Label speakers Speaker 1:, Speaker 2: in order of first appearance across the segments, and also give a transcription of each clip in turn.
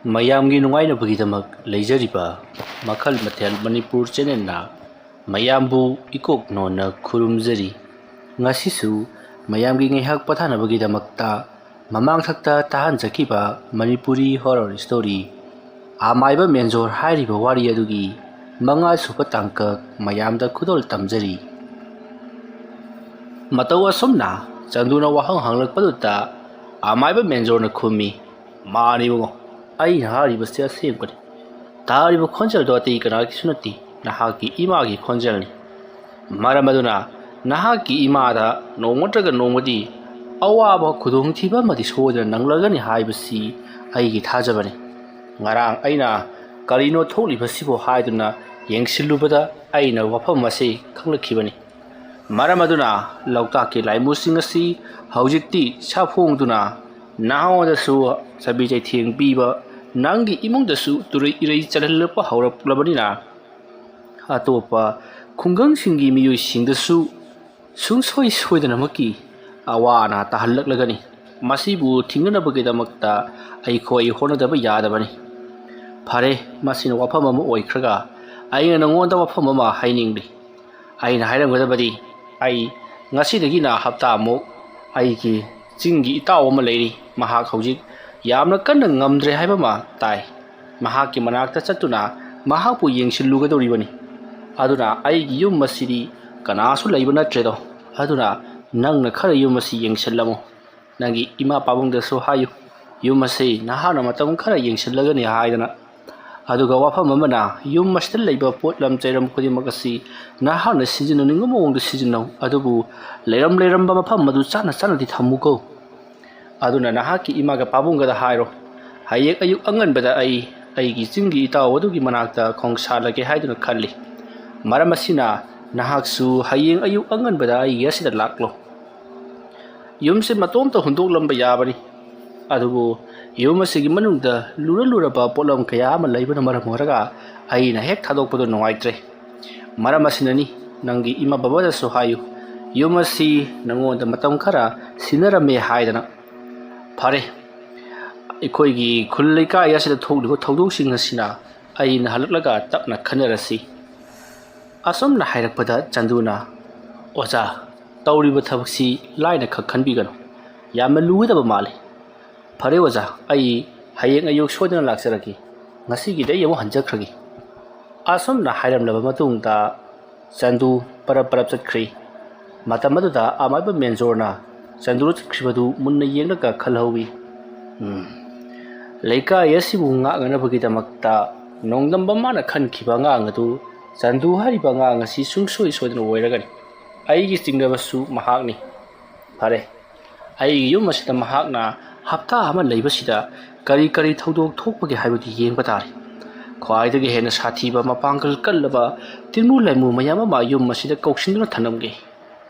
Speaker 1: ꯃꯌꯥꯝꯒꯤ ꯅꯨꯡꯉꯥꯏꯅꯕꯒꯤꯗꯃꯛ ꯂꯩꯖꯔꯤꯕ ꯃꯈꯜ ꯃꯊꯦꯜ ꯃꯅꯤꯄꯨꯔ ꯆꯦꯅꯦꯜꯅ ꯃꯌꯥꯝꯕꯨ ꯏꯀꯣꯛ ꯅꯣꯟꯅ ꯈꯨꯔꯨꯝꯖꯔꯤ꯫ ꯉꯁꯤꯁꯨ ꯃꯌꯥꯝꯒꯤ ꯉꯥꯏꯍꯥꯛ ꯄꯣꯊꯥꯅꯕꯒꯤꯗꯃꯛꯇ ꯃꯃꯥꯡꯊꯛꯇ ꯇꯥꯍꯟꯖꯈꯤꯕ ꯃꯅꯤꯄꯨꯔꯤ ꯍꯣꯔꯔ ꯁ꯭ꯇꯣꯔꯤ ꯑꯃꯥꯏꯕ ꯃꯦꯟꯖꯣꯔ ꯍꯥꯏꯔꯤꯕ ꯋꯥꯔꯤ ꯑꯗꯨꯒꯤ 5ꯁꯨꯕ ꯇꯥꯡꯀꯛ ꯃꯌꯥꯝꯗ ꯈꯨꯗꯣꯜ ꯇꯝꯖꯔꯤ꯫ ꯃꯇꯧ ꯑꯁꯨꯝꯅ ꯆꯟꯗꯨꯅ ꯋꯥꯍꯪ ꯍꯪꯂꯛꯄꯗꯨꯗ ꯑꯃꯥꯏꯕ ꯃꯦꯟꯖꯣꯔꯅ ꯈꯨꯝꯃꯤ, "ꯃꯥꯅꯤꯕꯨꯡꯉꯣ, ꯑꯩꯅ ꯍꯥꯏꯔꯤꯕꯁꯤ ꯑꯁꯦꯡꯕꯅꯤ꯫ ꯇꯥꯔꯤꯕ ꯈꯣꯟꯖꯦꯜꯗꯣ ꯑꯇꯩ ꯀꯅꯥꯒꯤꯁꯨ ꯅꯠꯇꯦ, ꯅꯍꯥꯛꯀꯤ ꯏꯃꯥꯒꯤ ꯈꯣꯟꯖꯦꯜꯅꯤ꯫ ꯃꯔꯝ ꯑꯗꯨꯅ ꯅꯍꯥꯛꯀꯤ ꯏꯃꯥꯗ ꯅꯣꯡꯃ ꯅꯠꯇ꯭ꯔꯒ ꯅꯣꯡꯃꯗꯤ ꯑꯋꯥꯕ ꯈꯨꯗꯣꯡꯊꯤꯕ ꯑꯃꯗꯤ ꯁꯣꯏꯗꯅ ꯅꯪꯂꯒꯅꯤ ꯍꯥꯏꯕꯁꯤ ꯑꯩꯒꯤ ꯊꯥꯖꯕꯅꯤ꯫ ꯉꯔꯥꯡ ꯑꯩꯅ ꯀꯔꯤꯅꯣ ꯊꯣꯛꯂꯤꯕꯁꯤꯕꯨ ꯍꯥꯏꯗꯨꯅ ꯌꯦꯡꯁꯤꯜꯂꯨꯕꯗ ꯑꯩꯅ ꯋꯥꯐꯝ ꯑꯁꯤ ꯈꯪꯂꯛꯈꯤꯕꯅꯤ꯫ ꯃꯔꯝ ꯑꯗꯨꯅ ꯂꯣꯛꯇꯥꯛꯀꯤ ꯂꯥꯏꯃꯨꯁꯤꯡ ꯑꯁꯤ ꯍꯧꯖꯤꯛꯇꯤ ꯁꯥꯐꯣꯡꯗꯨꯅ ꯅꯉꯣꯟꯗꯁꯨ ꯆꯥꯕꯤ ꯆꯩꯊꯦꯡ ꯄꯤꯕ, ꯅꯪꯒꯤ ꯏꯃꯨꯡꯗꯁꯨ ꯇꯨꯔꯩ ꯏꯔꯩ ꯆꯠꯍꯜꯂꯛꯄ ꯍꯧꯔꯛꯂꯕꯅꯤꯅ ꯑꯇꯣꯞꯄ ꯈꯨꯡꯒꯪꯁꯤꯡꯒꯤ ꯃꯤꯑꯣꯏꯁꯤꯡꯗꯁꯨ ꯁꯨꯡꯁꯣꯏ ꯁꯣꯏꯗꯅꯃꯛꯀꯤ ꯑꯋꯥ ꯑꯅꯥ ꯇꯥꯍꯜꯂꯛꯂꯒꯅꯤ꯫ ꯃꯁꯤꯕꯨ ꯊꯤꯡꯅꯅꯕꯒꯤꯗꯃꯛꯇ ꯑꯩꯈꯣꯏ ꯍꯣꯠꯅꯗꯕ ꯌꯥꯗꯕꯅꯤ꯫ ꯐꯔꯦ, ꯃꯁꯤꯅ ꯋꯥꯐꯝ ꯑꯃ ꯑꯣꯏꯈ꯭ꯔꯒ ꯑꯩꯅ ꯅꯉꯣꯟꯗ ꯋꯥꯐꯝ ꯑꯃ ꯍꯥꯏꯅꯤꯡꯂꯤ꯫ ꯑꯩꯅ ꯍꯥꯏꯔꯝꯒꯗꯕꯗꯤ ꯑꯩ ꯉꯁꯤꯗꯒꯤꯅ ꯍꯞꯇꯥꯃꯨꯛ ꯑꯩꯒꯤ ꯆꯤꯡꯒꯤ ꯏꯇꯥꯎ ꯑꯃ ꯂꯩꯔꯤ꯫ ꯃꯍꯥꯛ ꯍꯧꯖꯤꯛ ꯌꯥꯝꯅ ꯀꯟꯅ ꯉꯝꯗ꯭ꯔꯦ ꯍꯥꯏꯕ ꯑꯃ ਤਾꯏ꯫ ꯃꯍꯥꯛꯀꯤ ꯃꯅꯥꯛꯇ ꯆꯠꯇꯨꯅ ꯃꯍꯥꯛꯄꯨ ꯌꯦꯡꯁꯤꯜꯂꯨꯒꯗꯧꯔꯤꯕꯅꯤ꯫ ꯑꯗꯨꯅ ꯑꯩꯒꯤ ꯌꯨꯝ ꯑꯁꯤꯗꯤ ꯀꯅꯥꯁꯨ ꯂꯩꯕ ꯅꯠꯇ꯭ꯔꯦꯗꯣ꯫ ꯑꯗꯨꯅ ꯅꯪꯅ ꯈꯔ ꯌꯨꯝ ꯑꯁꯤ ꯌꯦꯡꯁꯤꯜꯂꯝꯃꯨ꯫ ꯅꯪꯒꯤ ꯏꯃꯥ ꯄꯥꯕꯨꯡꯗꯁꯨ ꯍꯥꯏꯌꯨ, ꯌꯨꯝ ꯑꯁꯤ ꯅꯍꯥꯛꯅ ꯃꯇꯝ ꯈꯔ ꯌꯦꯡꯁꯤꯜꯂꯒꯅꯤ ꯍꯥꯏꯗꯅ꯫ ꯑꯗꯨꯒ ꯋꯥꯐꯝ ꯑꯃꯅ, ꯌꯨꯝ ꯑꯁꯤꯗ ꯂꯩꯕ ꯄꯣꯠꯂꯝ ꯆꯩꯔꯝ ꯈꯨꯗꯤꯡꯃꯛ ꯑꯁꯤ ꯅꯍꯥꯛꯅ ꯁꯤꯖꯤꯟꯅꯅꯤꯡꯕ ꯃꯑꯣꯡꯗ ꯁꯤꯖꯤꯟꯅꯧ, ꯑꯗꯨꯕꯨ ꯂꯩꯔꯝꯕ ꯃꯐꯝ ꯑꯗꯨ ꯆꯥꯅꯗꯤ ꯊꯝꯃꯨꯀꯣ꯫ ꯑꯗꯨꯅ ꯅꯍꯥꯛꯀꯤ ꯏꯃꯥꯒ ꯄꯥꯕꯨꯡꯒꯗ ꯍꯥꯏꯔꯣ, ꯍꯌꯦꯡ ꯑꯌꯨꯛ ꯑꯉꯟꯕꯗ ꯑꯩꯒꯤ ꯆꯤꯡꯒꯤ ꯏꯇꯥꯎ ꯑꯗꯨꯒꯤ ꯃꯅꯥꯛꯇ ꯈꯣꯡꯁꯥꯜꯂꯒꯦ ꯍꯥꯏꯗꯨꯅ ꯈꯜꯂꯤ꯫ ꯃꯔꯝ ꯑꯁꯤꯅ ꯅꯍꯥꯛꯁꯨ ꯍꯌꯦꯡ ꯑꯌꯨꯛ ꯑꯉꯟꯕꯗ ꯑꯩꯒꯤ ꯑꯁꯤꯗ ꯂꯥꯛꯂꯣ꯫ ꯌꯨꯝꯁꯤ ꯃꯇꯣꯝꯇ ꯍꯨꯟꯗꯣꯛꯂꯝꯕ ꯌꯥꯕꯅꯤ, ꯑꯗꯨꯕꯨ ꯌꯨꯝ ꯑꯁꯤꯒꯤ ꯃꯅꯨꯡꯗ ꯂꯨꯔꯕ ꯄꯣꯠꯂꯝ ꯀꯌꯥ ꯑꯃ ꯂꯩꯕꯅ ꯃꯔꯝ ꯑꯣꯏꯔꯒ ꯑꯩꯅ ꯍꯦꯛ ꯊꯥꯗꯣꯛꯄꯗꯣ ꯅꯨꯡꯉꯥꯏꯇ꯭ꯔꯦ꯫ ꯃꯔꯝ ꯑꯁꯤꯅꯅꯤ, ꯅꯪꯒꯤ ꯏꯃꯥ ꯕꯕꯥꯗꯁꯨ ꯍꯥꯏꯌꯨ, ꯌꯨꯝ ꯑꯁꯤ ꯅꯉꯣꯟꯗ ꯃꯇꯝ ꯈꯔ ꯁꯤꯟꯅꯔꯝꯃꯦ ꯍꯥꯏꯗꯅ꯫ ꯐꯔꯦ, ꯑꯩꯈꯣꯏꯒꯤ ꯈꯨꯜ ꯂꯩꯀꯥꯏ ꯑꯁꯤꯗ ꯊꯣꯛꯂꯤꯕ ꯊꯧꯗꯣꯛꯁꯤꯡ ꯑꯁꯤꯅ ꯑꯩꯅ ꯍꯜꯂꯛꯂꯒ ꯇꯞꯅ ꯈꯟꯅꯔꯁꯤ꯫ ꯑꯁꯨꯝꯅ ꯍꯥꯏꯔꯛꯄꯗ ꯆꯟꯗꯨꯅ, "ꯑꯣꯖꯥ, ꯇꯧꯔꯤꯕ ꯊꯕꯛꯁꯤ ꯂꯥꯏꯅ ꯈꯛ ꯈꯟꯕꯤꯒꯅꯨ, ꯌꯥꯝꯅ ꯂꯨꯒꯗꯕ ꯃꯥꯜꯂꯤ꯫ ꯐꯔꯦ ꯑꯣꯖꯥ, ꯑꯩ ꯍꯌꯦꯡ ꯑꯌꯨꯛ ꯁꯣꯏꯗꯅ ꯂꯥꯛꯆꯔꯒꯦ꯫ ꯉꯁꯤꯒꯤꯗꯤ ꯑꯩ ꯑꯃꯨꯛ ꯍꯟꯖꯈ꯭ꯔꯒꯦ"꯫ ꯑꯁꯨꯝꯅ ꯍꯥꯏꯔꯝꯂꯕ ꯃꯇꯨꯡꯗ ꯆꯟꯗꯨ ꯄꯔꯞ ꯆꯠꯈ꯭ꯔꯤ꯫ ꯃꯇꯝ ꯑꯗꯨꯗ ꯑꯃꯥꯏꯕ ꯃꯦꯟꯖꯣꯔꯅ ꯆꯟꯗꯨꯅ ꯆꯠꯈ꯭ꯔꯤꯕꯗꯨ ꯃꯨꯟꯅ ꯌꯦꯡꯂꯒ ꯈꯜꯍꯧꯏ꯫ ꯂꯩꯀꯥꯏ ꯑꯁꯤꯕꯨ ꯉꯥꯛꯅꯅꯕꯒꯤꯗꯃꯛꯇ ꯅꯣꯡꯗꯝꯕ ꯃꯥꯅ ꯈꯟꯈꯤꯕ ꯑꯉꯥꯡ ꯑꯗꯨ ꯆꯟꯗꯨ ꯍꯥꯏꯔꯤꯕ ꯑꯉꯥꯡ ꯑꯁꯤ ꯁꯨꯡꯁꯣꯏ ꯁꯣꯏꯗꯅ ꯑꯣꯏꯔꯒꯅꯤ꯫ ꯑꯩꯒꯤ ꯆꯤꯡꯅꯕꯁꯨ ꯃꯍꯥꯛꯅꯤ꯫ ꯐꯔꯦ, ꯑꯩꯒꯤ ꯌꯨꯝ ꯑꯁꯤꯗ ꯃꯍꯥꯛꯅ ꯍꯞꯇꯥ ꯑꯃ ꯂꯩꯕꯁꯤꯗ ꯀꯔꯤ ꯊꯧꯗꯣꯛ ꯊꯣꯛꯄꯒꯦ ꯍꯥꯏꯕꯗꯨ ꯌꯦꯡꯕ ꯇꯥꯔꯦ꯫ ꯈ꯭ꯋꯥꯏꯗꯒꯤ ꯍꯦꯟꯅ ꯁꯥꯊꯤꯕ, ꯃꯄꯥꯡꯒꯜ ꯀꯜꯂꯕ ꯇꯤꯟꯃꯨ ꯂꯥꯏꯃꯨ ꯃꯌꯥꯝ ꯑꯃ ꯌꯨꯝ ꯑꯁꯤꯗ ꯀꯧꯁꯤꯟꯗꯨꯅ ꯊꯅꯝꯒꯦ꯫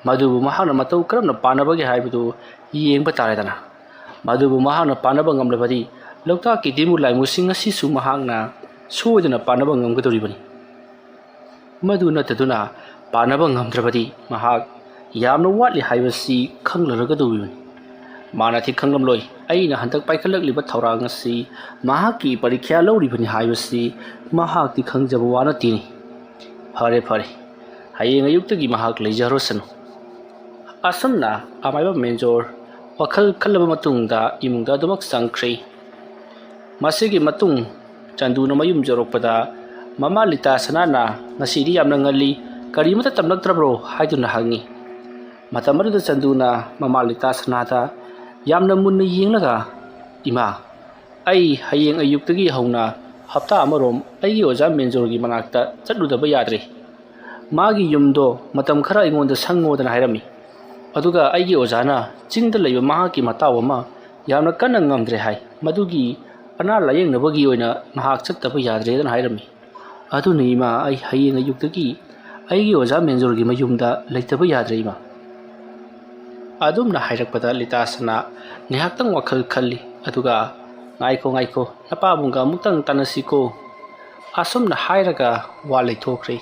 Speaker 1: ꯃꯗꯨꯕꯨ ꯃꯍꯥꯛꯅ ꯃꯇꯧ ꯀꯔꯝꯅ ꯄꯥꯟꯅꯕꯒꯦ ꯍꯥꯏꯕꯗꯨ ꯌꯦꯡꯕ ꯇꯥꯔꯦꯗꯅ꯫ ꯃꯗꯨꯕꯨ ꯃꯍꯥꯛꯅ ꯄꯥꯟꯅꯕ ꯉꯝꯂꯕꯗꯤ ꯂꯣꯛꯇꯥꯛꯀꯤ ꯇꯤꯟꯃꯨ ꯂꯥꯏꯃꯨꯁꯤꯡ ꯑꯁꯤꯁꯨ ꯃꯍꯥꯛꯅ ꯁꯣꯏꯗꯅ ꯄꯥꯟꯅꯕ ꯉꯝꯒꯗꯧꯔꯤꯕꯅꯤ꯫ ꯃꯗꯨ ꯅꯠꯇꯗꯨꯅ ꯄꯥꯟꯅꯕ ꯉꯝꯗ꯭ꯔꯕꯗꯤ ꯃꯍꯥꯛ ꯌꯥꯝꯅ ꯋꯥꯠꯂꯤ ꯍꯥꯏꯕꯁꯤ ꯈꯪꯂꯔꯒꯗꯧꯔꯤꯕꯅꯤ꯫ ꯃꯥꯅꯗꯤ ꯈꯪꯂꯝꯂꯣꯏ, ꯑꯩꯅ ꯍꯟꯗꯛ ꯄꯥꯏꯈꯠꯂꯛꯂꯤꯕ ꯊꯧꯔꯥꯡ ꯑꯁꯤ ꯃꯍꯥꯛꯀꯤ ꯄꯔꯤꯈ꯭ꯌꯥ ꯂꯧꯔꯤꯕꯅꯤ ꯍꯥꯏꯕꯁꯤ ꯃꯍꯥꯛꯇꯤ ꯈꯪꯖꯕ ꯋꯥ ꯅꯠꯇꯦꯅꯦ꯫ ꯐꯔꯦ, ꯍꯌꯦꯡ ꯑꯌꯨꯛꯇꯒꯤ ꯃꯍꯥꯛ ꯂꯩꯖꯔꯣꯁꯅꯨ꯫ ꯑꯁꯨꯝꯅ ꯑꯃꯥꯏꯕ ꯃꯦꯟꯖꯣꯔ ꯋꯥꯈꯜ ꯈꯜꯂꯕ ꯃꯇꯨꯡꯗ ꯏꯃꯨꯡꯗ ꯑꯗꯨꯃꯛ ꯆꯪꯈ꯭ꯔꯤ꯫ ꯃꯁꯤꯒꯤ ꯃꯇꯨꯡ ꯆꯟꯗꯨꯅ ꯃꯌꯨꯝ ꯌꯧꯔꯛꯄꯗ ꯃꯃꯥ ꯂꯤꯇꯥ ꯁꯅꯥꯅ, "ꯉꯁꯤꯗꯤ ꯌꯥꯝꯅ ꯉꯜꯂꯤ, ꯀꯔꯤꯃꯇ ꯇꯝꯂꯛꯇ꯭ꯔꯕ꯭ꯔꯣ?" ꯍꯥꯏꯗꯨꯅ ꯍꯪꯉꯤ꯫ ꯃꯇꯝ ꯑꯗꯨꯗ ꯆꯟꯗꯨꯅ ꯃꯃꯥ ꯂꯤꯇꯥ ꯁꯅꯥꯗ ꯌꯥꯝꯅ ꯃꯨꯟꯅ ꯌꯦꯡꯂꯒ, "ꯏꯃꯥ, ꯑꯩ ꯍꯌꯦꯡ ꯑꯌꯨꯛꯇꯒꯤ ꯍꯧꯅ ꯍꯞꯇꯥ ꯑꯃꯔꯣꯝ ꯑꯩꯒꯤ ꯑꯣꯖꯥ ꯃꯦꯟꯖꯣꯔꯒꯤ ꯃꯅꯥꯛꯇ ꯆꯠꯂꯨꯗꯕ ꯌꯥꯗ꯭ꯔꯦ꯫ ꯃꯥꯒꯤ ꯌꯨꯝꯗꯣ ꯃꯇꯝ ꯈꯔ ꯑꯩꯉꯣꯟꯗ ꯁꯪꯉꯣꯗꯅ ꯍꯥꯏꯔꯝꯃꯤ꯫ ꯑꯗꯨꯒ ꯑꯩꯒꯤ ꯑꯣꯖꯥꯅ ꯆꯤꯡꯗ ꯂꯩꯕ ꯃꯍꯥꯛꯀꯤ ꯃꯇꯥꯎ ꯑꯃ ꯌꯥꯝꯅ ꯀꯟꯅ ꯉꯝꯗ꯭ꯔꯦ ꯍꯥꯏ, ꯃꯗꯨꯒꯤ ꯑꯅꯥ ꯂꯥꯌꯦꯡꯅꯕꯒꯤ ꯑꯣꯏꯅ ꯃꯍꯥꯛ ꯆꯠꯇꯕ ꯌꯥꯗ꯭ꯔꯦꯗꯅ ꯍꯥꯏꯔꯝꯃꯤ꯫ ꯑꯗꯨꯅ ꯏꯃꯥ, ꯑꯩ ꯍꯌꯦꯡ ꯑꯌꯨꯛꯇꯒꯤ ꯑꯩꯒꯤ ꯑꯣꯖꯥ ꯃꯦꯟꯖꯣꯔꯒꯤ ꯃꯌꯨꯝꯗ ꯂꯩꯇꯕ ꯌꯥꯗ꯭ꯔꯦ ꯏꯃꯥ"꯫ ꯑꯗꯨꯝꯅ ꯍꯥꯏꯔꯛꯄꯗ ꯂꯤꯇꯥ ꯁꯅꯥ ꯉꯥꯏꯍꯥꯛꯇꯪ ꯋꯥꯈꯜ ꯈꯜꯂꯤ꯫ ꯑꯗꯨꯒ, "ꯉꯥꯏꯈꯣ, ꯅꯄꯥꯕꯨꯡꯒ ꯑꯃꯨꯛꯇꯪ ꯇꯥꯟꯅꯁꯤꯀꯣ"꯫ ꯑꯁꯨꯝꯅ ꯍꯥꯏꯔꯒ ꯋꯥ ꯂꯩꯊꯣꯛꯈ꯭ꯔꯤ꯫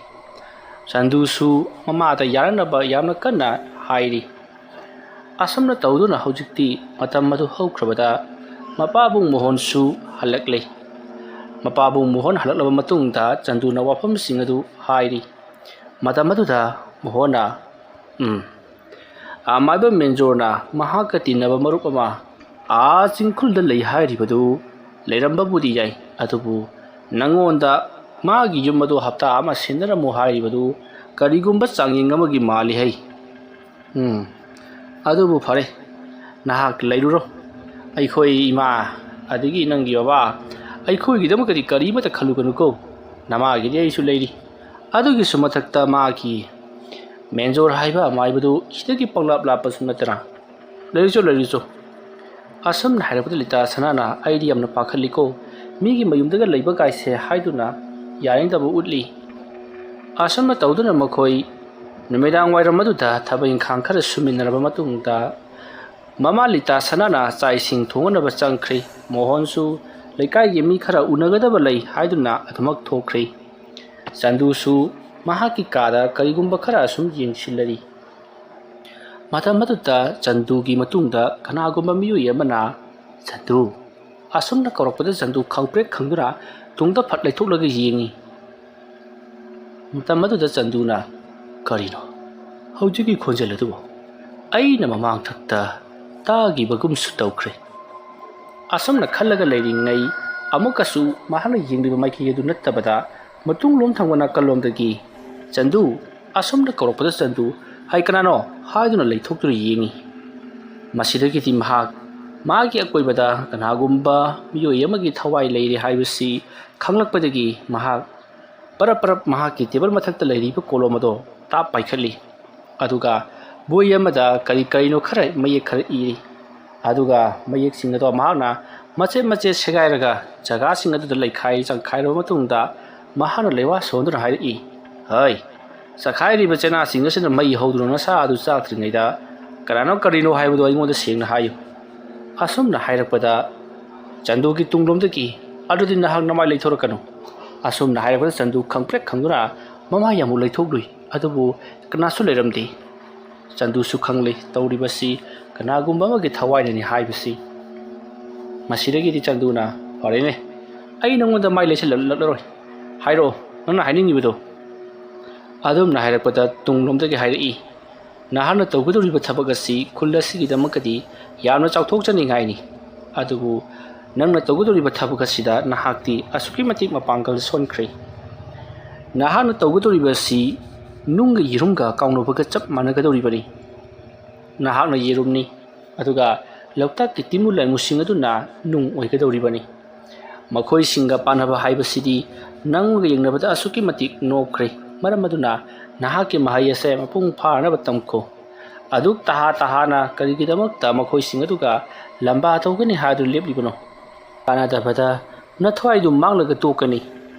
Speaker 1: ꯆꯟꯗꯨꯁꯨ ꯃꯃꯥꯗ ꯌꯥꯅꯅꯕ ꯌꯥꯝꯅ ꯀꯟꯅ ꯍꯥꯏꯔꯤ꯫ ꯑꯁꯨꯝꯅ ꯇꯧꯗꯨꯅ ꯍꯧꯖꯤꯛꯇꯤ ꯃꯇꯝ ꯑꯗꯨ ꯍꯧꯈ꯭ꯔꯕꯗ ꯃꯄꯥꯕꯨꯡ ꯃꯣꯍꯣꯟꯁꯨ ꯍꯜꯂꯛꯂꯦ꯫ ꯃꯄꯥꯕꯨ ꯃꯣꯍꯣꯟ ꯍꯜꯂꯛꯂꯕ ꯃꯇꯨꯡꯗ ꯆꯟꯗꯨꯅ ꯋꯥꯐꯝꯁꯤꯡ ꯑꯗꯨ ꯍꯥꯏꯔꯤ ꯃꯇꯝ ꯑꯗꯨꯗ ꯃꯣꯍꯣꯟꯅ ꯑꯃꯥꯏꯕ ꯃꯦꯟꯖꯣꯔꯅ ꯃꯍꯥꯛꯀ ꯇꯤꯟꯅꯕ ꯃꯔꯨꯞ ꯑꯃ ꯆꯤꯡꯈꯨꯜꯗ ꯂꯩ ꯍꯥꯏꯔꯤꯕꯗꯨ ꯂꯩꯔꯝꯕꯕꯨꯗꯤ ꯌꯥꯏ ꯑꯗꯨꯕꯨ ꯅꯉꯣꯟꯗ ꯃꯥꯒꯤ ꯌꯨꯝ ꯑꯗꯨ ꯍꯞꯇꯥ ꯑꯃ ꯁꯦꯟꯅꯔꯝꯃꯨ ꯍꯥꯏꯔꯤꯕꯗꯨ ꯀꯔꯤꯒꯨꯝꯕ ꯆꯥꯡꯌꯦꯡ ꯑꯃꯒꯤ ꯃꯥꯜꯂꯤ ꯍꯩ ꯑꯗꯨꯕꯨ ꯐꯔꯦ ꯅꯍꯥꯛ ꯂꯩꯔꯨꯔꯣ ꯑꯩꯈꯣꯏ ꯏꯃꯥ ꯑꯗꯒꯤ ꯅꯪꯒꯤ ꯕꯕꯥ ꯑꯩꯈꯣꯏꯒꯤꯗꯃꯛꯇꯗꯤ ꯀꯔꯤꯃꯠꯇ ꯈꯜꯂꯨꯒꯅꯨꯀꯣ ꯅꯃꯥꯒꯤꯗꯤ ꯑꯩꯁꯨ ꯂꯩꯔꯤ ꯑꯗꯨꯒꯤꯁꯨ ꯃꯊꯛꯇ ꯃꯥꯒꯤ ꯃꯦꯟꯖꯣꯔ ꯍꯥꯏꯕ ꯑꯃꯥꯏꯕꯗꯨ ꯁꯤꯗꯒꯤ ꯄꯪꯂꯥꯞ ꯂꯥꯞꯄꯁꯨ ꯅꯠꯇꯅ ꯂꯩꯔꯨꯆꯣ ꯑꯁꯨꯝꯅ ꯍꯥꯏꯔꯛꯄꯗ ꯂꯤꯇꯥ ꯁꯅꯥꯅ ꯑꯩꯗꯤ ꯌꯥꯝꯅ ꯄꯥꯈꯠꯂꯤꯀꯣ ꯃꯤꯒꯤ ꯃꯌꯨꯝꯗꯒ ꯂꯩꯕ ꯀꯥꯏꯁꯦ ꯍꯥꯏꯗꯨꯅ ꯌꯥꯅꯤꯡꯗꯕ ꯎꯠꯂꯤ ꯑꯁꯨꯝꯅ ꯇꯧꯗꯨꯅ ꯃꯈꯣꯏ ꯅꯨꯃꯤꯗꯥꯡ ꯋꯥꯏꯔꯝ ꯑꯗꯨꯗ ꯊꯕꯛ ꯏꯪꯈꯥꯡ ꯈꯔ ꯁꯨꯃꯤꯟꯅꯔꯕ ꯃꯇꯨꯡꯗ ꯃꯃꯥ ꯂꯤꯇꯥ ꯁꯅꯥꯅ ꯆꯥꯛ ꯏꯁꯤꯡ ꯊꯣꯡꯅꯕ ꯆꯪꯈ꯭ꯔꯤ ꯃꯣꯍꯣꯟꯁꯨ ꯂꯩꯀꯥꯏꯒꯤ ꯃꯤ ꯈꯔ ꯎꯅꯒꯗꯕ ꯂꯩ ꯍꯥꯏꯗꯨꯅ ꯑꯗꯨꯃꯛ ꯊꯣꯛꯈ꯭ꯔꯤ ꯆꯟꯗꯨꯁꯨ ꯃꯍꯥꯛꯀꯤ ꯀꯥꯗ ꯀꯔꯤꯒꯨꯝꯕ ꯈꯔ ꯑꯁꯨꯝ ꯌꯦꯡꯁꯤꯜꯂꯔꯤ ꯃꯇꯝ ꯑꯗꯨꯗ ꯆꯟꯗꯨꯒꯤ ꯃꯇꯨꯡꯗ ꯀꯅꯥꯒꯨꯝꯕ ꯃꯤꯑꯣꯏ ꯑꯃꯅ ꯆꯟꯗꯨ ꯑꯁꯨꯝꯅ ꯀꯧꯔꯛꯄꯗ ꯆꯟꯗꯨ ꯈꯪꯄ꯭ꯔꯦꯛ ꯈꯪꯗꯨꯅ ꯇꯨꯡꯗ ꯐꯠ ꯂꯩꯊꯣꯛꯂꯒ ꯌꯦꯡꯉꯤ ꯃꯇꯝ ꯑꯗꯨꯗ ꯆꯟꯗꯨꯅ ꯀꯔꯤꯅꯣ ꯍꯧꯖꯤꯛꯀꯤ ꯈꯣꯟꯖꯦꯜ ꯑꯗꯨꯕꯨ ꯑꯩꯅ ꯃꯃꯥꯡꯊꯛꯇ ꯇꯥꯈꯤꯕꯒꯨꯝꯁꯨ ꯇꯧꯈ꯭ꯔꯦ ꯑꯁꯨꯝꯅ ꯈꯜꯂꯒ ꯂꯩꯔꯤꯉꯩ ꯑꯃꯨꯛꯀꯁꯨ ꯃꯍꯥꯛꯅ ꯌꯦꯡꯂꯤꯕ ꯃꯥꯏꯀꯩ ꯑꯗꯨ ꯅꯠꯇꯕꯗ ꯃꯇꯨꯡꯂꯣꯝ ꯊꯪꯕ ꯅꯥꯀꯜꯂꯣꯝꯗꯒꯤ ꯆꯟꯗꯨ ꯑꯁꯨꯝꯅ ꯀꯧꯔꯛꯄꯗ ꯆꯟꯗꯨ ꯍꯥꯏ ꯀꯅꯥꯅꯣ ꯍꯥꯏꯗꯨꯅ ꯂꯩꯊꯣꯛꯇꯨꯅ ꯌꯦꯡꯉꯤ ꯃꯁꯤꯗꯒꯤꯗꯤ ꯃꯍꯥꯛ ꯃꯥꯒꯤ ꯑꯀꯣꯏꯕꯗ ꯀꯅꯥꯒꯨꯝꯕ ꯃꯤꯑꯣꯏ ꯑꯃꯒꯤ ꯊꯋꯥꯏ ꯂꯩꯔꯦ ꯍꯥꯏꯕꯁꯤ ꯈꯪꯂꯛꯄꯗꯒꯤ ꯃꯍꯥꯛ ꯄꯔꯞ ꯃꯍꯥꯛꯀꯤ ꯇꯦꯕꯜ ꯃꯊꯛꯇ ꯂꯩꯔꯤꯕ ꯀꯣꯂꯣꯝ ꯑꯗꯣ ꯇꯥꯞ ꯄꯥꯏꯈꯠꯂꯤ ꯑꯗꯨꯒ ꯕꯣꯏ ꯑꯃꯗ ꯀꯔꯤꯅꯣ ꯈꯔ ꯃꯌꯦꯛ ꯈꯔ ꯏꯔꯤ ꯑꯗꯨꯒ ꯃꯌꯦꯛꯁꯤꯡ ꯑꯗꯣ ꯃꯍꯥꯛꯅ ꯃꯆꯦꯠ ꯁꯦꯒꯥꯏꯔꯒ ꯖꯒꯥꯁꯤꯡ ꯑꯗꯨꯗ ꯆꯪꯈꯥꯏꯔꯕ ꯃꯇꯨꯡꯗ ꯃꯍꯥꯛꯅ ꯂꯩꯋꯥ ꯁꯣꯟꯗꯨꯅ ꯍꯥꯏꯔꯛꯏ ꯍꯩ ꯆꯈꯥꯏꯔꯤꯕ ꯆꯦꯅꯥꯁꯤꯡ ꯑꯁꯤꯅ ꯃꯩ ꯍꯧꯗꯨꯅ ꯅꯁꯥ ꯑꯗꯨ ꯆꯥꯛꯇ꯭ꯔꯤꯉꯩꯗ ꯀꯔꯤꯅꯣ ꯍꯥꯏꯕꯗꯨ ꯑꯩꯉꯣꯟꯗ ꯁꯦꯡꯅ ꯍꯥꯏꯌꯨ ꯑꯁꯨꯝꯅ ꯍꯥꯏꯔꯛꯄꯗ ꯆꯟꯗꯨꯒꯤ ꯇꯨꯡꯂꯣꯝꯗꯒꯤ ꯑꯗꯨꯗꯤ ꯅꯍꯥꯛ ꯅꯃꯥꯏ ꯂꯩꯊꯣꯔꯛꯀꯅꯨ ꯑꯁꯨꯝꯅ ꯍꯥꯏꯔꯛꯄꯗ ꯆꯟꯗꯨ ꯈꯪꯄ꯭ꯔꯦꯛ ꯈꯪꯗꯨꯅ ꯃꯃꯥꯏ ꯑꯃꯨꯛ ꯂꯩꯊꯣꯛꯂꯨꯏ ꯑꯗꯨꯕꯨ ꯀꯅꯥꯁꯨ ꯂꯩꯔꯝꯗꯦ ꯆꯟꯗꯨꯁꯨ ꯈꯪꯂꯦ ꯇꯧꯔꯤꯕꯁꯤ ꯀꯅꯥꯒꯨꯝꯕ ꯑꯃꯒꯤ ꯊꯋꯥꯏꯅꯅꯤ ꯍꯥꯏꯕꯁꯤ ꯃꯁꯤꯗꯒꯤꯗꯤ ꯆꯟꯗꯨꯅ ꯐꯔꯦꯅꯦ ꯑꯩ ꯅꯉꯣꯟꯗ ꯃꯥꯏ ꯂꯩꯁꯤꯜꯂꯛꯂꯔꯣꯏ ꯍꯥꯏꯔꯛꯑꯣ ꯅꯪꯅ ꯍꯥꯏꯅꯤꯡꯉꯤꯕꯗꯣ ꯑꯗꯨꯝꯅ ꯍꯥꯏꯔꯛꯄꯗ ꯇꯨꯡꯂꯣꯝꯗꯒꯤ ꯍꯥꯏꯔꯛꯏ ꯅꯍꯥꯛꯅ ꯇꯧꯒꯗꯧꯔꯤꯕ ꯊꯕꯛ ꯑꯁꯤ ꯈꯨꯜ ꯑꯁꯤꯒꯤꯗꯃꯛꯇꯗꯤ ꯌꯥꯝꯅ ꯆꯥꯎꯊꯣꯛꯆꯅꯤꯡꯉꯥꯏꯅꯤ ꯑꯗꯨꯕꯨ ꯅꯪꯅ ꯇꯧꯒꯗꯧꯔꯤꯕꯊꯕꯛ ꯑꯁꯤꯗ ꯅꯍꯥꯛꯇꯤ ꯑꯁꯨꯛꯀꯤ ꯃꯇꯤꯛ ꯃꯄꯥꯡꯒꯜ ꯁꯣꯟꯈ꯭ꯔꯦ ꯅꯍꯥꯛꯅ ꯇꯧꯒꯗꯧꯔꯤꯕꯁꯤ ꯅꯨꯡꯒ ꯌꯦꯔꯨꯝꯒ ꯀꯥꯎꯅꯕꯒ ꯆꯞ ꯃꯥꯟꯅꯒꯗꯧꯔꯤꯕꯅꯤ ꯅꯍꯥꯛꯅ ꯌꯦꯔꯨꯝꯅꯤ ꯑꯗꯨꯒ ꯂꯣꯛꯇꯥꯛꯀꯤ ꯇꯤꯃꯨ ꯂꯩꯃꯨꯁꯤꯡ ꯑꯗꯨꯅ ꯅꯨꯡ ꯑꯣꯏꯒꯗꯧꯔꯤꯕꯅꯤ ꯃꯈꯣꯏꯁꯤꯡꯒ ꯄꯥꯟꯅꯕ ꯍꯥꯏꯕꯁꯤꯗꯤ ꯅꯪꯒ ꯌꯦꯡꯅꯕꯗ ꯑꯁꯨꯛꯀꯤ ꯃꯇꯤꯛ ꯅꯣꯞꯈ꯭ꯔꯦ ꯃꯔꯝ ꯑꯗꯨꯅ ꯅꯍꯥꯛꯀꯤ ꯃꯍꯩ ꯑꯁꯦ ꯃꯄꯨꯡ ꯐꯥꯅꯕ ꯇꯝꯈꯣ ꯑꯗꯨꯛ ꯇꯍꯥꯅ ꯀꯔꯤꯒꯤꯗꯃꯛꯇ ꯃꯈꯣꯏꯁꯤꯡ ꯑꯗꯨꯒ ꯂꯝꯕꯥ ꯇꯧꯒꯅꯤ ꯍꯥꯏꯗꯨꯅ ꯂꯦꯞꯂꯤꯕꯅꯣ ꯀꯥꯟꯅꯗꯕꯗ ꯅꯊꯋꯥꯏꯗꯨ ꯃꯥꯡꯂꯒ ꯇꯣꯛꯀꯅꯤ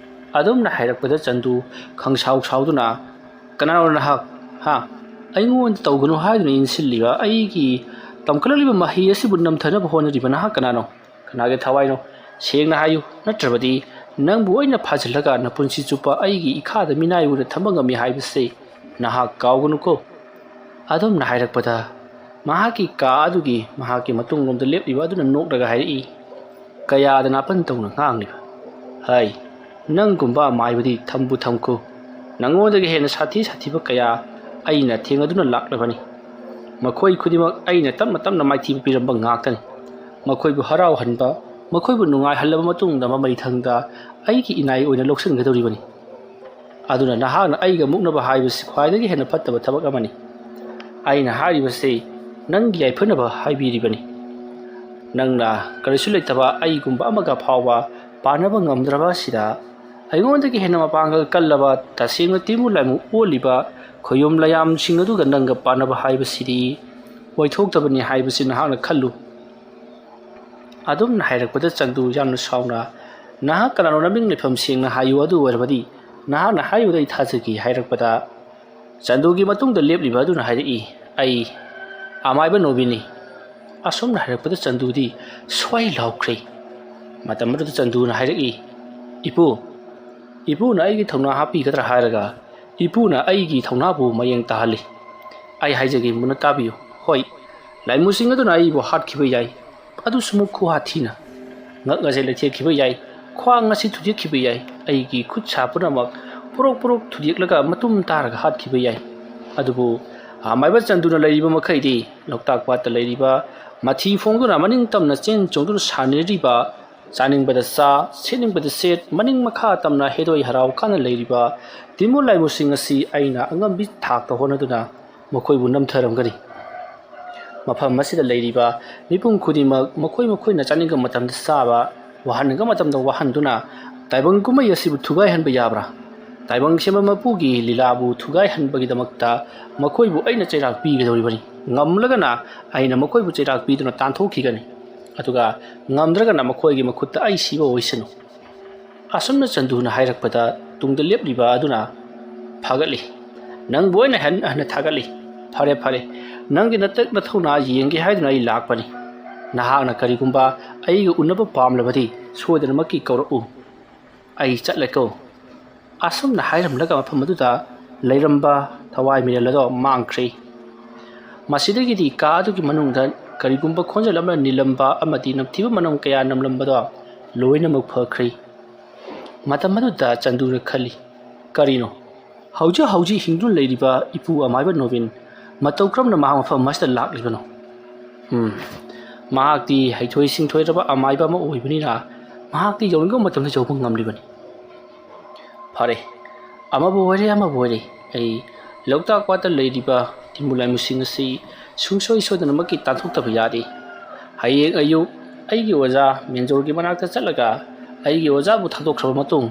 Speaker 1: ꯑꯗꯨꯝꯅ ꯍꯥꯏꯔꯛꯄꯗ ꯆꯟꯗꯨ ꯈꯪꯁꯥꯎꯗꯨꯅ ꯀꯅꯥꯅꯣ ꯅꯍꯥꯛ ꯑꯩꯉꯣꯟꯗ ꯇꯧꯒꯅꯨ ꯍꯥꯏꯗꯨꯅ ꯏꯟꯁꯤꯜꯂꯤꯕ ꯑꯩꯒꯤ ꯇꯝꯈꯠꯂꯛꯂꯤꯕ ꯃꯍꯩ ꯑꯁꯤꯕꯨ ꯅꯝꯊꯅꯕ ꯍꯣꯠꯅꯔꯤꯕ ꯅꯍꯥꯛ ꯀꯅꯥꯅꯣ ꯀꯅꯥꯒꯤ ꯊꯋꯥꯏꯅꯣ ꯁꯦꯡꯅ ꯍꯥꯏꯌꯨ ꯅꯠꯇ꯭ꯔꯕꯗꯤ ꯅꯪꯕꯨ ꯑꯩꯅ ꯐꯥꯖꯤꯜꯂꯒ ꯅꯄꯨꯟꯁꯤ ꯆꯨꯞꯄ ꯑꯩꯒꯤ ꯏꯈꯥꯗ ꯃꯤꯅꯥꯏ ꯑꯣꯏꯅ ꯊꯝꯕ ꯉꯝꯃꯤ ꯍꯥꯏꯕꯁꯤ ꯅꯍꯥꯛ ꯀꯥꯎꯒꯅꯨꯀꯣ ꯑꯗꯨꯝꯅ ꯍꯥꯏꯔꯛꯄꯗ ꯃꯍꯥꯛꯀꯤ ꯀꯥ ꯑꯗꯨꯒꯤ ꯃꯍꯥꯛꯀꯤ ꯃꯇꯨꯡꯂꯣꯝꯗ ꯂꯦꯞꯂꯤꯕ ꯑꯗꯨꯅ ꯅꯣꯛꯂꯒ ꯍꯥꯏꯔꯛꯏ ꯀꯌꯥꯗ ꯅꯥꯄꯟ ꯇꯧꯅ ꯉꯥꯡꯂꯤꯕ ꯍꯩ ꯅꯪꯒꯨꯝꯕ ꯑꯃꯥꯏꯕꯗꯤ ꯊꯝꯈꯨ ꯅꯪꯉꯣꯟꯗꯒꯤ ꯍꯦꯟꯅ ꯁꯥꯊꯤꯕ ꯀꯌా ꯑꯩꯅ ꯊꯦꯡꯅꯗꯨꯅ ꯂꯥꯛꯂꯕꯅꯤ ꯃꯈꯣꯏ ꯈꯨꯗꯤꯡꯃꯛ ꯑꯩꯅ ꯇꯞꯅ ꯃꯥꯏꯊꯤꯕ ꯄꯤꯔꯝꯕ ꯉꯥꯛꯇꯅꯤ ꯃꯈꯣꯏꯕꯨ ꯍꯔꯥꯎꯍꯟꯕ ꯃꯈꯣꯏꯕꯨ ꯅꯨꯡꯉꯥꯏꯍꯜꯂꯕ ꯃꯇꯨꯡꯗ ꯃꯃꯩꯊꯪꯗ ꯑꯩꯒꯤ ꯏꯅꯥꯏ ꯑꯣꯏꯅ ꯂꯧꯁꯤꯟꯒꯗꯧꯔꯤꯕꯅꯤ ꯑꯗꯨꯅ ꯅꯍꯥꯛꯅ ꯑꯩꯒ ꯃꯨꯛꯅꯕ ꯍꯥꯏꯕꯁꯤ ꯈ꯭ꯋꯥꯏꯗꯒꯤ ꯍꯦꯟꯅ ꯐꯠꯇꯕ ꯊꯕꯛ ꯑꯃꯅꯤ ꯑꯩꯅ ꯍꯥꯏꯔꯤꯕꯁꯤ ꯅꯪꯒꯤ ꯌꯥꯏꯐꯅꯕ ꯍꯥꯏꯕꯤꯔꯤꯕꯅꯤ ꯅꯪꯅ ꯀꯔꯤꯁꯨ ꯂꯩꯇꯕ ꯑꯩꯒꯨꯝꯕ ꯑꯃꯒ ꯐꯥꯎꯕ ꯄꯥꯟꯅꯕ ꯉꯝꯗ꯭ꯔꯕ ꯑꯁꯤꯗ ꯑꯩꯉꯣꯟꯗꯒꯤ ꯍꯦꯟꯅ ꯃꯄꯥꯡꯒꯜ ꯀꯜꯂꯕ ꯇꯁꯦꯡꯅ ꯇꯤꯃꯨ ꯂꯥꯏꯃꯨ ꯑꯣꯜꯂꯤꯕ ꯈꯣꯌꯨꯝ ꯂꯌꯥꯝꯁꯤꯡ ꯑꯗꯨꯒ ꯅꯪꯒ ꯄꯥꯟꯅꯕ ꯍꯥꯏꯕꯁꯤꯗꯤ ꯑꯣꯏꯊꯣꯛꯇꯕꯅꯤ ꯍꯥꯏꯕꯁꯤ ꯅꯍꯥꯛꯅ ꯈꯜꯂꯨ ꯑꯗꯨꯝꯅ ꯍꯥꯏꯔꯛꯄꯗ ꯆꯟꯗꯨ ꯌꯥꯝꯅ ꯁꯥꯎꯅ ꯅꯍꯥꯛ ꯀꯅꯥꯅꯣ ꯅꯃꯤꯡ ꯂꯩꯐꯝ ꯁꯦꯡꯅ ꯍꯥꯏꯌꯨ ꯑꯗꯨ ꯑꯣꯏꯔꯕꯗꯤ ꯅꯍꯥꯛꯅ ꯍꯥꯏꯔꯤꯕꯗ ꯑꯩ ꯊꯥꯖꯒꯦ ꯍꯥꯏꯔꯛꯄꯗ ꯆꯟꯗꯨꯒꯤ ꯃꯇꯨꯡꯗ ꯂꯦꯞꯂꯤꯕ ꯑꯗꯨꯅ ꯍꯥꯏꯔꯛꯏ ꯑꯩ ꯑꯃꯥꯏꯕ ꯅꯣꯕꯤꯅꯤ ꯑꯁꯨꯝꯅ ꯍꯥꯏꯔꯛꯄꯗ ꯆꯟꯗꯨꯗꯤ ꯁ꯭ꯋꯥꯏ ꯂꯥꯎꯈ꯭ꯔꯦ ꯃꯇꯝ ꯑꯗꯨꯗ ꯆꯟꯗꯨꯅ ꯍꯥꯏꯔꯛꯏ ꯏꯄꯨꯅ ꯑꯩꯒꯤ ꯊꯧꯅꯥ ꯍꯥꯞꯄꯤꯒꯗ꯭ꯔꯥ ꯍꯥꯏꯔꯒ ꯏꯄꯨꯅ ꯑꯩꯒꯤ ꯊꯧꯅꯥꯕꯨ ꯃꯌꯦꯡ ꯇꯥꯍꯜꯂꯤ ꯑꯩ ꯍꯥꯏꯖꯒꯦ ꯃꯨꯟꯅ ꯇꯥꯕꯤꯌꯨ ꯍꯣꯏ ꯂꯥꯏꯃꯨꯁꯤꯡ ꯑꯗꯨꯅ ꯑꯩꯕꯨ ꯍꯥꯠꯈꯤꯕ ꯌꯥꯏ ꯑꯗꯨꯁꯨ ꯈꯨꯍꯥꯊꯤꯅ ꯉꯛ ꯑꯁꯦ ꯂꯩꯊꯦꯛꯈꯤꯕ ꯌꯥꯏ ख्वाꯡ ꯑꯁꯤ ꯊꯨꯗꯦꯛꯈꯤꯕ ꯌꯥꯏ ꯑꯩꯒꯤ ꯈꯨꯠ ꯁꯥ ꯄꯨꯝꯅꯃꯛ ꯄꯣꯔꯣꯛ ꯊꯨꯗꯦꯛꯂꯒ ꯃꯇꯨꯝ ꯇꯥꯔꯒ ꯍꯥꯠꯈꯤꯕ ꯌꯥꯏ ꯑꯗꯨꯕꯨ ꯑꯃꯥꯏꯕ ꯆꯟꯗꯨꯅ ꯂꯩꯔꯤꯕ ꯃꯈꯩꯗꯤ ꯂꯣꯛꯇꯥꯛ ꯄꯥꯠꯇ ꯂꯩꯔꯤꯕ ꯃꯊꯤ ꯐꯣꯡꯗꯨꯅ ꯃꯅꯤꯡ ꯇꯝꯅ ꯆꯦꯟ ꯆꯣꯡꯗꯨꯅ ꯁꯥꯟꯅꯔꯤꯕ ꯆꯥꯅꯤꯡꯕꯗ ꯆꯥ ꯁꯦꯠꯅꯤꯡꯕꯗ ꯁꯦꯠ ꯃꯅꯤꯡ ꯃꯈꯥ ꯇꯝꯅ ꯍꯦꯗꯣꯏ ꯍꯔꯥꯎ ꯀꯥꯟꯅ ꯂꯩꯔꯤꯕ ꯇꯤꯃꯨ ꯂꯥꯏꯃꯨꯁꯤꯡ ꯑꯁꯤ ꯑꯩꯅ ꯑꯉꯝꯕꯤ ꯊꯥꯛꯇ ꯍꯣꯠꯅꯗꯨꯅ ꯃꯈꯣꯏꯕꯨ ꯅꯝꯊꯔꯝꯒꯅꯤ ꯃꯐꯝ ꯑꯁꯤꯗ ꯂꯩꯔꯤꯕ ꯃꯤꯄꯨꯝ ꯈꯨꯗꯤꯡꯃꯛ ꯃꯈꯣꯏꯅ ꯆꯥꯅꯤꯡꯕ ꯃꯇꯝꯗ ꯆꯥꯕ ꯋꯥꯍꯟꯅꯤꯡꯕ ꯃꯇꯝꯗ ꯋꯥꯍꯟꯗꯨꯅ ꯇꯥꯏꯕꯪ ꯀꯨꯝꯍꯩ ꯑꯁꯤꯕꯨ ꯊꯨꯒꯥꯏꯍꯟꯕ ꯌꯥꯕ꯭ꯔꯥ ꯇꯥꯏꯕꯪ ꯁꯦꯝꯕ ꯃꯄꯨꯒꯤ ꯂꯤꯂꯥꯕꯨ ꯊꯨꯒꯥꯏꯍꯟꯕꯒꯤꯗꯃꯛꯇ ꯃꯈꯣꯏꯕꯨ ꯑꯩꯅ ꯆꯩꯔꯥꯛ ꯄꯤꯒꯗꯧꯔꯤꯕꯅꯤ ꯉꯝꯂꯒꯅ ꯑꯩꯅ ꯃꯈꯣꯏꯕꯨ ꯆꯩꯔꯥꯛ ꯄꯤꯗꯨꯅ ꯇꯥꯟꯊꯣꯛꯈꯤꯒꯅꯤ ꯑꯗꯨꯒ ꯉꯝꯗ꯭ꯔꯒꯅ ꯃꯈꯣꯏꯒꯤ ꯃꯈꯨꯠꯇ ꯑꯩ ꯁꯤꯕ ꯑꯣꯏꯁꯅꯨ ꯑꯁꯨꯝꯅ ꯆꯟꯗꯨꯅ ꯍꯥꯏꯔꯛꯄꯗ ꯇꯨꯡꯗ ꯂꯦꯞꯂꯤꯕ ꯑꯗꯨꯅ ꯐꯒꯠꯂꯤ ꯅꯪꯕꯨ ꯑꯩꯅ ꯍꯟꯅ ꯊꯥꯒꯠꯂꯤ ꯐꯔꯦ ꯅꯪꯒꯤ ꯅꯇꯛ ꯅꯊꯧꯅꯥ ꯌꯦꯡꯒꯦ ꯍꯥꯏꯗꯨꯅ ꯑꯩ ꯂꯥꯛꯄꯅꯤ ꯅꯍꯥꯛꯅ ꯀꯔꯤꯒꯨꯝꯕ ꯑꯩꯒ ꯎꯅꯕ ꯄꯥꯝꯂꯕꯗꯤ ꯁꯣꯏꯗꯅꯃꯛꯀꯤ ꯀꯧꯔꯛꯎ ꯑꯩ ꯆꯠꯂꯦꯀꯣ ꯑꯁꯨꯝꯅ ꯍꯥꯏꯔꯝꯂꯒ ꯃꯐꯝ ꯑꯗꯨꯗ ꯂꯩꯔꯝꯕ ꯊꯋꯥꯏ ꯃꯤꯔꯦꯜ ꯑꯗꯣ ꯃꯥꯡꯈ꯭ꯔꯦ ꯃꯁꯤꯗꯒꯤꯗꯤ ꯀꯥ ꯑꯗꯨꯒꯤ ꯃꯅꯨꯡꯗ ꯀꯔꯤꯒꯨꯝꯕ ꯈꯣꯟꯖꯦꯜ ꯑꯃ ꯅꯤꯜꯂꯝꯕ ꯑꯃꯗꯤ ꯅꯝꯊꯤꯕ ꯃꯅꯝ ꯀꯌꯥ ꯅꯝꯂꯝꯕꯗꯣ ꯂꯣꯏꯅꯃꯛ ꯐꯈ꯭ꯔꯦ ꯃꯇꯝ ꯑꯗꯨꯗ ꯆꯟꯗꯨꯅ ꯈꯜꯂꯤ ꯀꯔꯤꯅꯣ ꯍꯧꯖꯤꯛ ꯍꯤꯡꯗꯨꯅ ꯂꯩꯔꯤꯕ ꯏꯄꯨ ꯑꯃꯥꯏꯕ ꯅꯣꯕꯤꯟ ꯃꯇꯧ ꯀꯔꯝꯅ ꯃꯍꯥꯛ ꯃꯐꯝ ꯑꯁꯤꯗ ꯂꯥꯛꯂꯤꯕꯅꯣ ꯃꯍꯥꯛꯇꯤ ꯍꯩꯊꯣꯏ ꯁꯤꯡꯊꯣꯏꯔꯕ ꯑꯃꯥꯏꯕ ꯑꯃ ꯑꯣꯏꯕꯅꯤꯅ ꯃꯍꯥꯛꯇꯤ ꯌꯧꯅꯤꯡꯕ ꯃꯇꯝꯗ ꯌꯧꯕ ꯉꯝꯂꯤꯕꯅꯤ ꯐꯔꯦ ꯑꯃꯕꯨ ꯑꯣꯏꯔꯦ ꯑꯩ ꯂꯣꯛꯇꯥꯛ ꯄꯥꯠꯇ ꯂꯩꯔꯤꯕ ꯇꯤꯃꯨ ꯂꯥꯏꯃꯨꯁꯤꯡ ꯑꯁꯤ ꯁꯨꯡꯁꯣꯏ ꯁꯣꯏꯗꯅꯃꯛꯀꯤ ꯇꯥꯟꯊꯣꯛꯇꯕ ꯌꯥꯗꯦ ꯍꯌꯦꯡ ꯑꯌꯨꯛ ꯑꯩꯒꯤ ꯑꯣꯖꯥ ꯃꯦꯟꯖꯣꯔꯒꯤ ꯃꯅꯥꯛꯇ ꯆꯠꯂꯒ ꯑꯩꯒꯤ ꯑꯣꯖꯥꯕꯨ ꯊꯥꯗꯣꯛꯈ꯭ꯔꯕ ꯃꯇꯨꯡ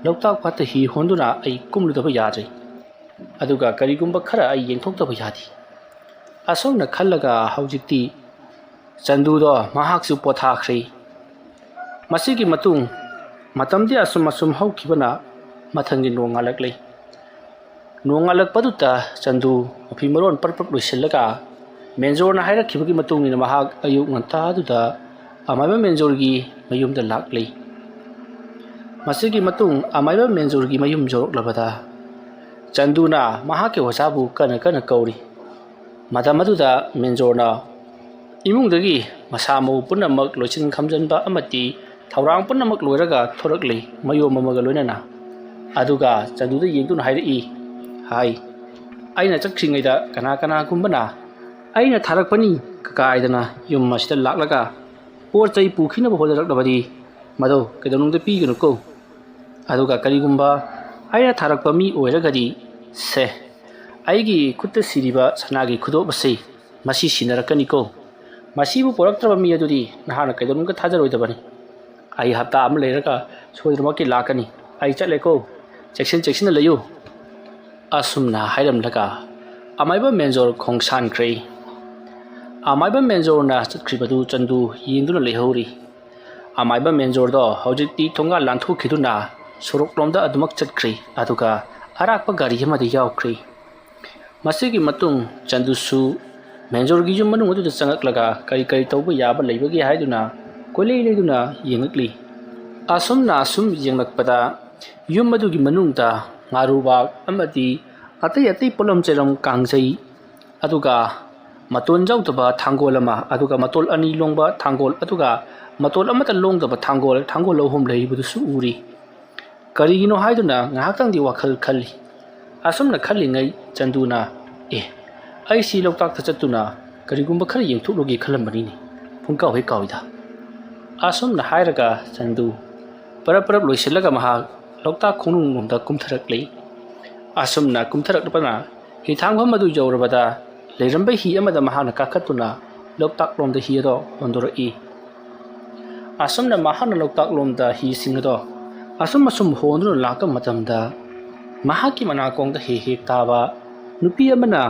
Speaker 1: ꯂꯣꯛꯇꯥꯛ ꯄꯥꯠꯇ ꯍꯤ ꯍꯣꯟꯗꯨꯅ ꯑꯩ ꯀꯨꯝꯂꯨꯗꯕ ꯌꯥꯗ꯭ꯔꯦ ꯑꯗꯨꯒ ꯀꯔꯤꯒꯨꯝꯕ ꯈꯔ ꯑꯩ ꯌꯦꯡꯊꯣꯛꯇꯕ ꯌꯥꯗꯦ ꯑꯁꯨꯝꯅ ꯈꯜꯂꯒ ꯍꯧꯖꯤꯛꯇꯤ ꯆꯟꯗꯨꯗꯣ ꯃꯍꯥꯛꯁꯨ ꯄꯣꯊꯥꯈ꯭ꯔꯦ ꯃꯁꯤꯒꯤ ꯃꯇꯨꯡ ꯃꯇꯝꯗꯤ ꯑꯁꯨꯝ ꯍꯧꯈꯤꯕꯅ ꯃꯊꯪꯒꯤ ꯅꯣꯡ ꯉꯥꯜꯂꯛꯂꯦ ꯅꯣꯡ ꯉꯥꯜꯂꯛꯄꯗꯨꯗ ꯆꯟꯗꯨ ꯃꯐꯤ ꯃꯔꯣꯟ ꯄꯔꯞ ꯂꯣꯏꯁꯤꯜꯂꯒ ꯃꯦꯟꯖꯣꯔꯅ ꯍꯥꯏꯔꯛꯈꯤꯕꯒꯤ ꯃꯇꯨꯡ ꯏꯟꯅ ꯃꯍꯥꯛ ꯑꯌꯨꯛ ꯉꯟꯇꯥꯗꯨꯗ ꯑꯃꯥꯏꯕ ꯃꯦꯟꯖꯣꯔꯒꯤ ꯃꯌꯨꯝꯗ ꯂꯥꯛꯂꯤ ꯃꯁꯤꯒꯤ ꯃꯇꯨꯡ ꯑꯃꯥꯏꯕ ꯃꯦꯟꯖꯣꯔꯒꯤ ꯃꯌꯨꯝ ꯌꯧꯔꯛꯂꯕꯗ ꯆꯟꯗꯨꯅ ꯃꯍꯥꯛꯀꯤ ꯑꯣꯖꯥꯕꯨ ꯀꯟꯅ ꯀꯧꯔꯤ ꯃꯇꯝ ꯑꯗꯨꯗ ꯃꯦꯟꯖꯣꯔꯅ ꯏꯃꯨꯡꯗꯒꯤ ꯃꯁꯥ ꯃꯎ ꯄꯨꯝꯅꯃꯛ ꯂꯣꯏꯁꯤꯟ ꯈꯝꯖꯤꯟꯕ ꯑꯃꯗꯤ ꯊꯧꯔꯥꯡ ꯄꯨꯝꯅꯃꯛ ꯂꯣꯏꯔꯒ ꯊꯣꯔꯛꯂꯤ ꯃꯌꯣꯝ ꯑꯃꯒ ꯂꯣꯏꯅꯅ ꯑꯗꯨꯒ ꯆꯟꯗꯨꯗ ꯌꯦꯡꯗꯨꯅ ꯍꯥꯏꯔꯛꯏ ꯑꯩꯅ ꯆꯠꯈ꯭ꯔꯤꯉꯩꯗ ꯀꯅꯥꯒꯨꯝꯕꯅ ꯑꯩꯅ ꯊꯥꯔꯛꯄꯅꯤ ꯀꯥꯏꯗꯅ ꯌꯨꯝ ꯑꯁꯤꯗ ꯂꯥꯛꯂꯒ ꯄꯣꯠ ꯆꯩ ꯄꯨꯈꯤꯅꯕ ꯍꯣꯠꯅꯔꯛꯂꯕꯗꯤ ꯃꯗꯨ ꯀꯩꯗꯧꯅꯨꯡꯗ ꯄꯤꯒꯅꯨꯀꯣ ꯑꯗꯨꯒ ꯀꯔꯤꯒꯨꯝꯕ ꯑꯩꯅ ꯊꯥꯔꯛꯄ ꯃꯤ ꯑꯣꯏꯔꯒꯗꯤ ꯑꯩꯒꯤ ꯈꯨꯠꯇ ꯁꯤꯔꯤꯕ ꯁꯅꯥꯒꯤ ꯈꯨꯗꯣꯞ ꯑꯁꯤ ꯃꯁꯤ ꯁꯤꯟꯅꯔꯛꯀꯅꯤꯀꯣ ꯃꯁꯤꯕꯨ ꯄꯣꯔꯛꯇ꯭ꯔꯕ ꯃꯤ ꯑꯗꯨꯗꯤ ꯅꯍꯥꯛꯅ ꯀꯩꯗꯧꯅꯨꯡꯗ ꯊꯥꯖꯔꯣꯏꯗꯕꯅꯤ ꯑꯩ ꯍꯞꯇꯥ ꯑꯃ ꯂꯩꯔꯒ ꯁꯣꯏꯗꯅꯃꯛꯀꯤ ꯂꯥꯛꯀꯅꯤ ꯑꯩ ꯆꯠꯂꯦꯀꯣ ꯆꯦꯛꯁꯤꯟꯅ ꯂꯩꯌꯨ ꯑꯁꯨꯝꯅ ꯍꯥꯏꯔꯝꯂꯒ ꯑꯃꯥꯏꯕ ꯃꯦꯟꯖꯣꯔ ꯈꯣꯡꯁꯥꯟꯈ꯭ꯔꯦ ꯑꯃꯥꯏꯕ ꯃꯦꯟꯖꯣꯔꯅ ꯆꯠꯈ꯭ꯔꯤꯕꯗꯨ ꯆꯟꯗꯨ ꯌꯦꯡꯗꯨꯅ ꯂꯩꯍꯧꯔꯤ ꯑꯃꯥꯏꯕ ꯃꯦꯟꯖꯣꯔꯗꯣ ꯍꯧꯖꯤꯛꯇꯤ ꯊꯣꯡꯒꯥꯜ ꯂꯥꯟꯊꯣꯛꯈꯤꯗꯨꯅ ꯁꯣꯔꯣꯛꯂꯣꯝꯗ ꯑꯗꯨꯃꯛ ꯆꯠꯈ꯭ꯔꯤ ꯑꯗꯨꯒ ꯑꯔꯥꯛꯄ ꯒꯥꯔꯤ ꯑꯃꯗ ꯌꯥꯎꯈ꯭ꯔꯤ ꯃꯁꯤꯒꯤ ꯃꯇꯨꯡ ꯆꯟꯗꯨꯁꯨ ꯃꯦꯟꯖꯣꯔꯒꯤ ꯌꯨꯝ ꯃꯅꯨꯡ ꯑꯗꯨꯗ ꯆꯪꯉꯛꯂꯒ ꯀꯔꯤ ꯇꯧꯕ ꯌꯥꯕ ꯂꯩꯕꯒꯦ ꯍꯥꯏꯗꯨꯅ ꯀꯣꯏꯂꯩ ꯂꯩꯗꯨꯅ ꯌꯦꯡꯉꯛꯂꯤ ꯑꯁꯨꯝ ꯌꯦꯡꯂꯛꯄꯗ ꯌꯨꯝ ꯑꯗꯨꯒꯤ ꯃꯅꯨꯡꯗ ꯉꯥꯔꯨꯕꯥꯛ ꯑꯃꯗꯤ ꯑꯇꯩ ꯄꯣꯠꯂꯝ ꯆꯩꯔꯝ ꯀꯥꯡꯖꯩ ꯑꯗꯨꯒ ꯃꯇꯣꯟ ꯌꯥꯎꯗꯕ ꯊꯥꯡꯒꯣꯜ ꯑꯃ ꯑꯗꯨꯒ ꯃꯇꯣꯜ ꯑꯅꯤ ꯂꯣꯡꯕ ꯊꯥꯡꯒꯣꯜ ꯑꯗꯨꯒ ꯃꯇꯣꯜ ꯑꯃꯠꯇ ꯂꯣꯡꯗꯕ ꯊꯥꯡꯒꯣꯜ ꯑꯍꯨꯝ ꯂꯩꯔꯤꯕꯗꯨꯁꯨ ꯎꯔꯤ ꯀꯔꯤꯒꯤꯅꯣ ꯍꯥꯏꯗꯨꯅ ꯉꯥꯏꯍꯥꯛꯇꯪꯗꯤ ꯋꯥꯈꯜ ꯈꯜꯂꯤ ꯑꯁꯨꯝꯅ ꯈꯜꯂꯤꯉꯩ ꯆꯟꯗꯨꯅ ꯑꯩꯁꯤ ꯂꯣꯛꯇꯥꯛꯇ ꯆꯠꯇꯨꯅ ꯀꯔꯤꯒꯨꯝꯕ ꯈꯔ ꯌꯦꯡꯊꯣꯛꯂꯨꯒꯦ ꯈꯜꯂꯝꯕꯅꯤꯅꯦ ꯄꯨꯡꯀꯥꯎ ꯍꯦꯛ ꯀꯥꯎꯏꯗ ꯑꯁꯨꯝꯅ ꯍꯥꯏꯔꯒ ꯆꯟꯗꯨ ꯄꯔꯞ ꯂꯣꯏꯁꯤꯜꯂꯒ ꯃꯍꯥꯛ ꯂꯣꯛꯇꯥꯛ ꯈꯣꯡꯅꯨꯡꯂꯣꯝꯗ ꯀꯨꯝꯊꯔꯛꯂꯤ ꯑꯁꯨꯝꯅ ꯀꯨꯝꯊꯔꯛꯂꯕꯅ ꯍꯤꯊꯥꯡꯐꯝ ꯑꯗꯨ ꯌꯧꯔꯕꯗ ꯂꯩꯔꯝꯕ ꯍꯤ ꯑꯃꯗ ꯃꯍꯥꯛꯅ ꯀꯥꯈꯠꯇꯨꯅ ꯂꯣꯛꯇꯥꯛꯂꯣꯝꯗ ꯍꯤ ꯑꯗꯣ ꯍꯣꯟꯗꯣꯔꯛꯏ ꯑꯁꯨꯝꯅ ꯃꯍꯥꯛꯅ ꯂꯣꯛꯇꯥꯛꯂꯣꯝꯗ ꯍꯤꯁꯤꯡ ꯑꯗꯣ ꯑꯁꯨꯝ ꯍꯣꯟꯗꯨꯅ ꯂꯥꯛꯄ ꯃꯇꯝꯗ ꯃꯍꯥꯛꯀꯤ ꯃꯅꯥꯀꯣꯡꯗ ꯍꯦꯛ ꯇꯥꯕ ꯅꯨꯄꯤ ꯑꯃꯅ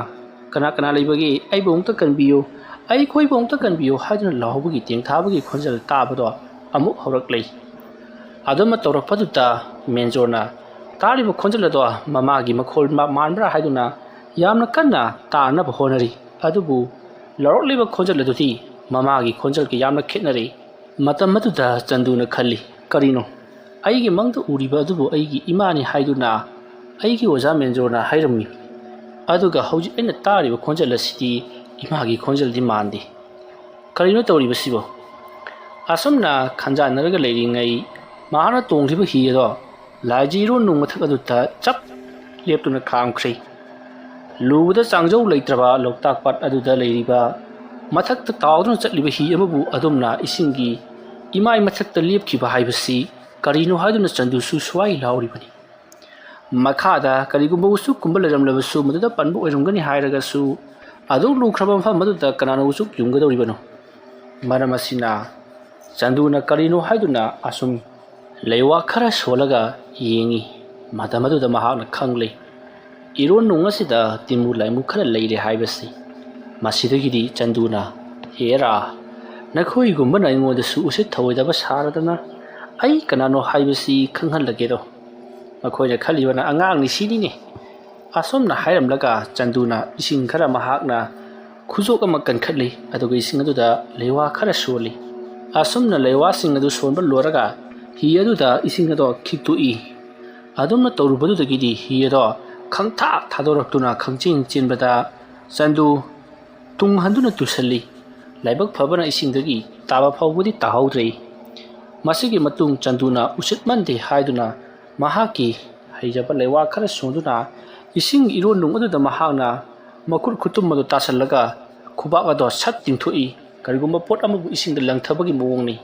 Speaker 1: ꯀꯅꯥ ꯂꯩꯕꯒꯦ ꯑꯩꯕꯨ ꯑꯃꯨꯛꯇ ꯀꯟꯕꯤꯌꯨ ꯑꯩꯈꯣꯏꯕꯨ ꯑꯃꯨꯛꯇ ꯀꯟꯕꯤꯌꯨ ꯍꯥꯏꯗꯨꯅ ꯂꯥꯎꯕꯒꯤ ꯇꯦꯡꯊꯥꯕꯒꯤ ꯈꯣꯟꯖꯦꯜ ꯇꯥꯕꯗꯣ ꯑꯃꯨꯛ ꯍꯧꯔꯛꯂꯤ ꯑꯗꯨꯝꯅ ꯇꯧꯔꯛꯄꯗꯨꯗ ꯃꯦꯟꯖꯣꯔꯅ ꯇꯥꯔꯤꯕ ꯈꯣꯟꯖꯦꯜ ꯑꯗꯣ ꯃꯃꯥꯒꯤ ꯃꯈꯣꯜ ꯃꯥꯟꯕ꯭ꯔꯥ ꯍꯥꯏꯗꯨꯅ ꯌꯥꯝꯅ ꯀꯟꯅ ꯇꯥꯅꯕ ꯍꯣꯠꯅꯔꯤ ꯑꯗꯨꯕꯨ ꯂꯧꯔꯛꯂꯤꯕ ꯈꯣꯟꯖꯦꯜ ꯑꯗꯨꯗꯤ ꯃꯃꯥꯒꯤ ꯈꯣꯟꯖꯦꯜꯒ ꯌꯥꯝꯅ ꯈꯦꯠꯅꯔꯤ ꯃꯇꯝ ꯑꯗꯨꯗ ꯆꯟꯗꯨꯅ ꯈꯜꯂꯤ ꯀꯔꯤꯅꯣ ꯑꯩꯒꯤ ꯃꯪꯗ ꯎꯔꯤꯕ ꯑꯗꯨꯕꯨ ꯑꯩꯒꯤ ꯏꯃꯥꯅꯤ ꯍꯥꯏꯗꯨꯅ ꯑꯩꯒꯤ ꯑꯣꯖꯥ ꯃꯦꯟꯖꯣꯔꯅ ꯍꯥꯏꯔꯝꯃꯤ ꯑꯗꯨꯒ ꯍꯧꯖꯤꯛ ꯑꯩꯅ ꯇꯥꯔꯤꯕ ꯈꯣꯟꯖꯦꯜ ꯑꯁꯤꯗꯤ ꯏꯃꯥꯒꯤ ꯈꯣꯟꯖꯦꯜꯗꯤ ꯃꯥꯟꯗꯦ ꯀꯔꯤꯅꯣ ꯇꯧꯔꯤꯕꯁꯤꯕꯣ ꯑꯁꯨꯝꯅ ꯈꯟꯖꯥꯟꯅꯔꯒ ꯂꯩꯔꯤꯉꯩ ꯃꯍꯥꯛꯅ ꯇꯣꯡꯂꯤꯕ ꯍꯤ ꯑꯗꯣ ꯂꯥꯏꯖꯤ ꯏꯔꯣꯟ ꯅꯨꯡ ꯃꯊꯛ ꯑꯗꯨꯗ ꯆꯞ ꯂꯦꯞꯇꯨꯅ ꯈꯥꯝꯈ꯭ꯔꯦ꯫ ꯂꯨꯕꯗ ꯆꯥꯡꯖꯧ ꯂꯩꯇ꯭ꯔꯕ ꯂꯣꯛꯇꯥꯛ ꯄꯥꯠ ꯑꯗꯨꯗ ꯂꯩꯔꯤꯕ ꯃꯊꯛꯇ ꯇꯥꯎꯗꯨꯅ ꯆꯠꯂꯤꯕ ꯍꯤ ꯑꯃꯕꯨ ꯑꯗꯨꯝꯅ ꯏꯁꯤꯡꯒꯤ ꯏꯃꯥꯏ ꯃꯊꯛꯇ ꯂꯦꯞꯈꯤꯕ ꯍꯥꯏꯕꯁꯤ ꯀꯔꯤꯅꯣ ꯍꯥꯏꯗꯨꯅ ꯆꯟꯗꯨꯁꯨ ꯁ꯭ꯋꯥꯏ ꯂꯥꯎꯔꯤꯕꯅꯤ꯫ ꯃꯈꯥꯗ ꯀꯔꯤꯒꯨꯝꯕ ꯎꯆꯨꯛꯀꯨꯝꯕ ꯂꯩꯔꯝꯂꯕꯁꯨ ꯃꯗꯨꯗ ꯄꯟꯕ ꯑꯣꯏꯔꯝꯒꯅꯤ ꯍꯥꯏꯔꯒꯁꯨ ꯑꯗꯨꯛ ꯂꯨꯈ꯭ꯔꯕ ꯃꯐꯝ ꯑꯗꯨꯗ ꯀꯅꯥꯅ ꯎꯆꯨꯛ ꯌꯨꯡꯒꯗꯧꯔꯤꯕꯅꯣ? ꯃꯔꯝ ꯑꯁꯤꯅ ꯆꯟꯗꯨꯅ ꯀꯔꯤꯅꯣ ꯍꯥꯏꯗꯨꯅ ꯑꯁꯨꯝ ꯂꯩꯋꯥ ꯈꯔ ꯁꯣꯜꯂꯒ ꯌꯦꯡꯉꯤ꯫ ꯃꯇꯝ ꯑꯗꯨꯗ ꯃꯍꯥꯛꯅ ꯈꯪꯂꯦ ꯏꯔꯣꯟ ꯅꯨꯡ ꯑꯁꯤꯗ ꯇꯤꯟꯃꯨ ꯂꯥꯏꯃꯨ ꯈꯔ ꯂꯩꯔꯦ ꯍꯥꯏꯕꯁꯤ꯫ ꯃꯁꯤꯗꯒꯤꯗꯤ ꯆꯟꯗꯨꯅ ꯍꯦꯔꯥ ꯅꯈꯣꯏꯒꯨꯝꯕꯅ ꯑꯩꯉꯣꯟꯗꯁꯨ ꯎꯁꯤꯠ ꯊꯑꯣꯏꯗꯕ ꯁꯥꯔꯗꯅ ꯑꯩ ꯀꯅꯥꯅꯣ ꯍꯥꯏꯕꯁꯤ ꯈꯪꯍꯜꯂꯒꯦꯗꯣ꯫ ꯃꯈꯣꯏꯅ ꯈꯜꯂꯤꯕꯅ ꯑꯉꯥꯡꯅꯤ ꯁꯤꯅꯤꯅꯦ꯫ ꯑꯁꯣꯝꯅ ꯍꯥꯏꯔꯝꯂꯒ ꯆꯟꯗꯨꯅ ꯏꯁꯤꯡ ꯈꯔ ꯃꯍꯥꯛꯅ ꯈꯨꯖꯣꯛ ꯑꯃ ꯀꯟꯈꯠꯂꯤ ꯑꯗꯨꯒ ꯏꯁꯤꯡ ꯑꯗꯨꯗ ꯂꯩꯋꯥ ꯈꯔ ꯁꯣꯜꯂꯤ꯫ ꯑꯁꯨꯝꯅ ꯂꯩꯋꯥꯁꯤꯡ ꯑꯗꯨ ꯁꯣꯟꯕ ꯂꯣꯏꯔꯒ ꯍꯤ ꯑꯗꯨꯗ ꯏꯁꯤꯡ ꯑꯗꯣ ꯈꯤꯛꯇꯣꯛꯏ꯫ ꯑꯗꯨꯝꯅ ꯇꯧꯔꯨꯕꯗꯨꯗꯒꯤꯗꯤ ꯍꯤ ꯑꯗꯣ ꯈꯪꯊꯥꯛ ꯊꯥꯗꯣꯔꯛꯇꯨꯅ ꯈꯪꯆꯦꯟ ꯆꯦꯟꯕꯗ ꯆꯟꯗꯨ ꯇꯨꯡ ꯍꯟꯗꯨꯅ ꯇꯨꯁꯜꯂꯤ꯫ ꯂꯥꯏꯕꯛ ꯐꯕꯅ ꯏꯁꯤꯡꯗꯒꯤ ꯇꯥꯕ ꯐꯥꯎꯕꯗꯤ ꯇꯥꯍꯧꯗ꯭ꯔꯦ꯫ ꯃꯁꯤꯒꯤ ꯃꯇꯨꯡ ꯆꯟꯗꯨꯅ ꯎꯁꯤꯠꯃꯟꯗꯦ ꯍꯥꯏꯗꯨꯅ ꯃꯍꯥꯛꯀꯤ ꯍꯩꯖꯕ ꯂꯩꯋꯥ ꯈꯔ ꯁꯣꯟꯗꯨꯅ ꯏꯁꯤꯡ ꯏꯔꯣꯟ ꯅꯨꯡ ꯑꯗꯨꯗ ꯃꯍꯥꯛꯅ ꯃꯈꯨꯠ ꯈꯨꯠꯇꯨꯝ ꯑꯗꯨ ꯇꯥꯁꯜꯂꯒ ꯈꯨꯕꯥꯛ ꯑꯗꯣ ꯁꯠ ꯇꯤꯡꯊꯣꯛꯏ꯫ ꯀꯔꯤꯒꯨꯝꯕ ꯄꯣꯠ ꯑꯃꯕꯨ ꯏꯁꯤꯡꯗ ꯂꯪꯊꯕꯒꯤ ꯃꯑꯣꯡꯅꯤ꯫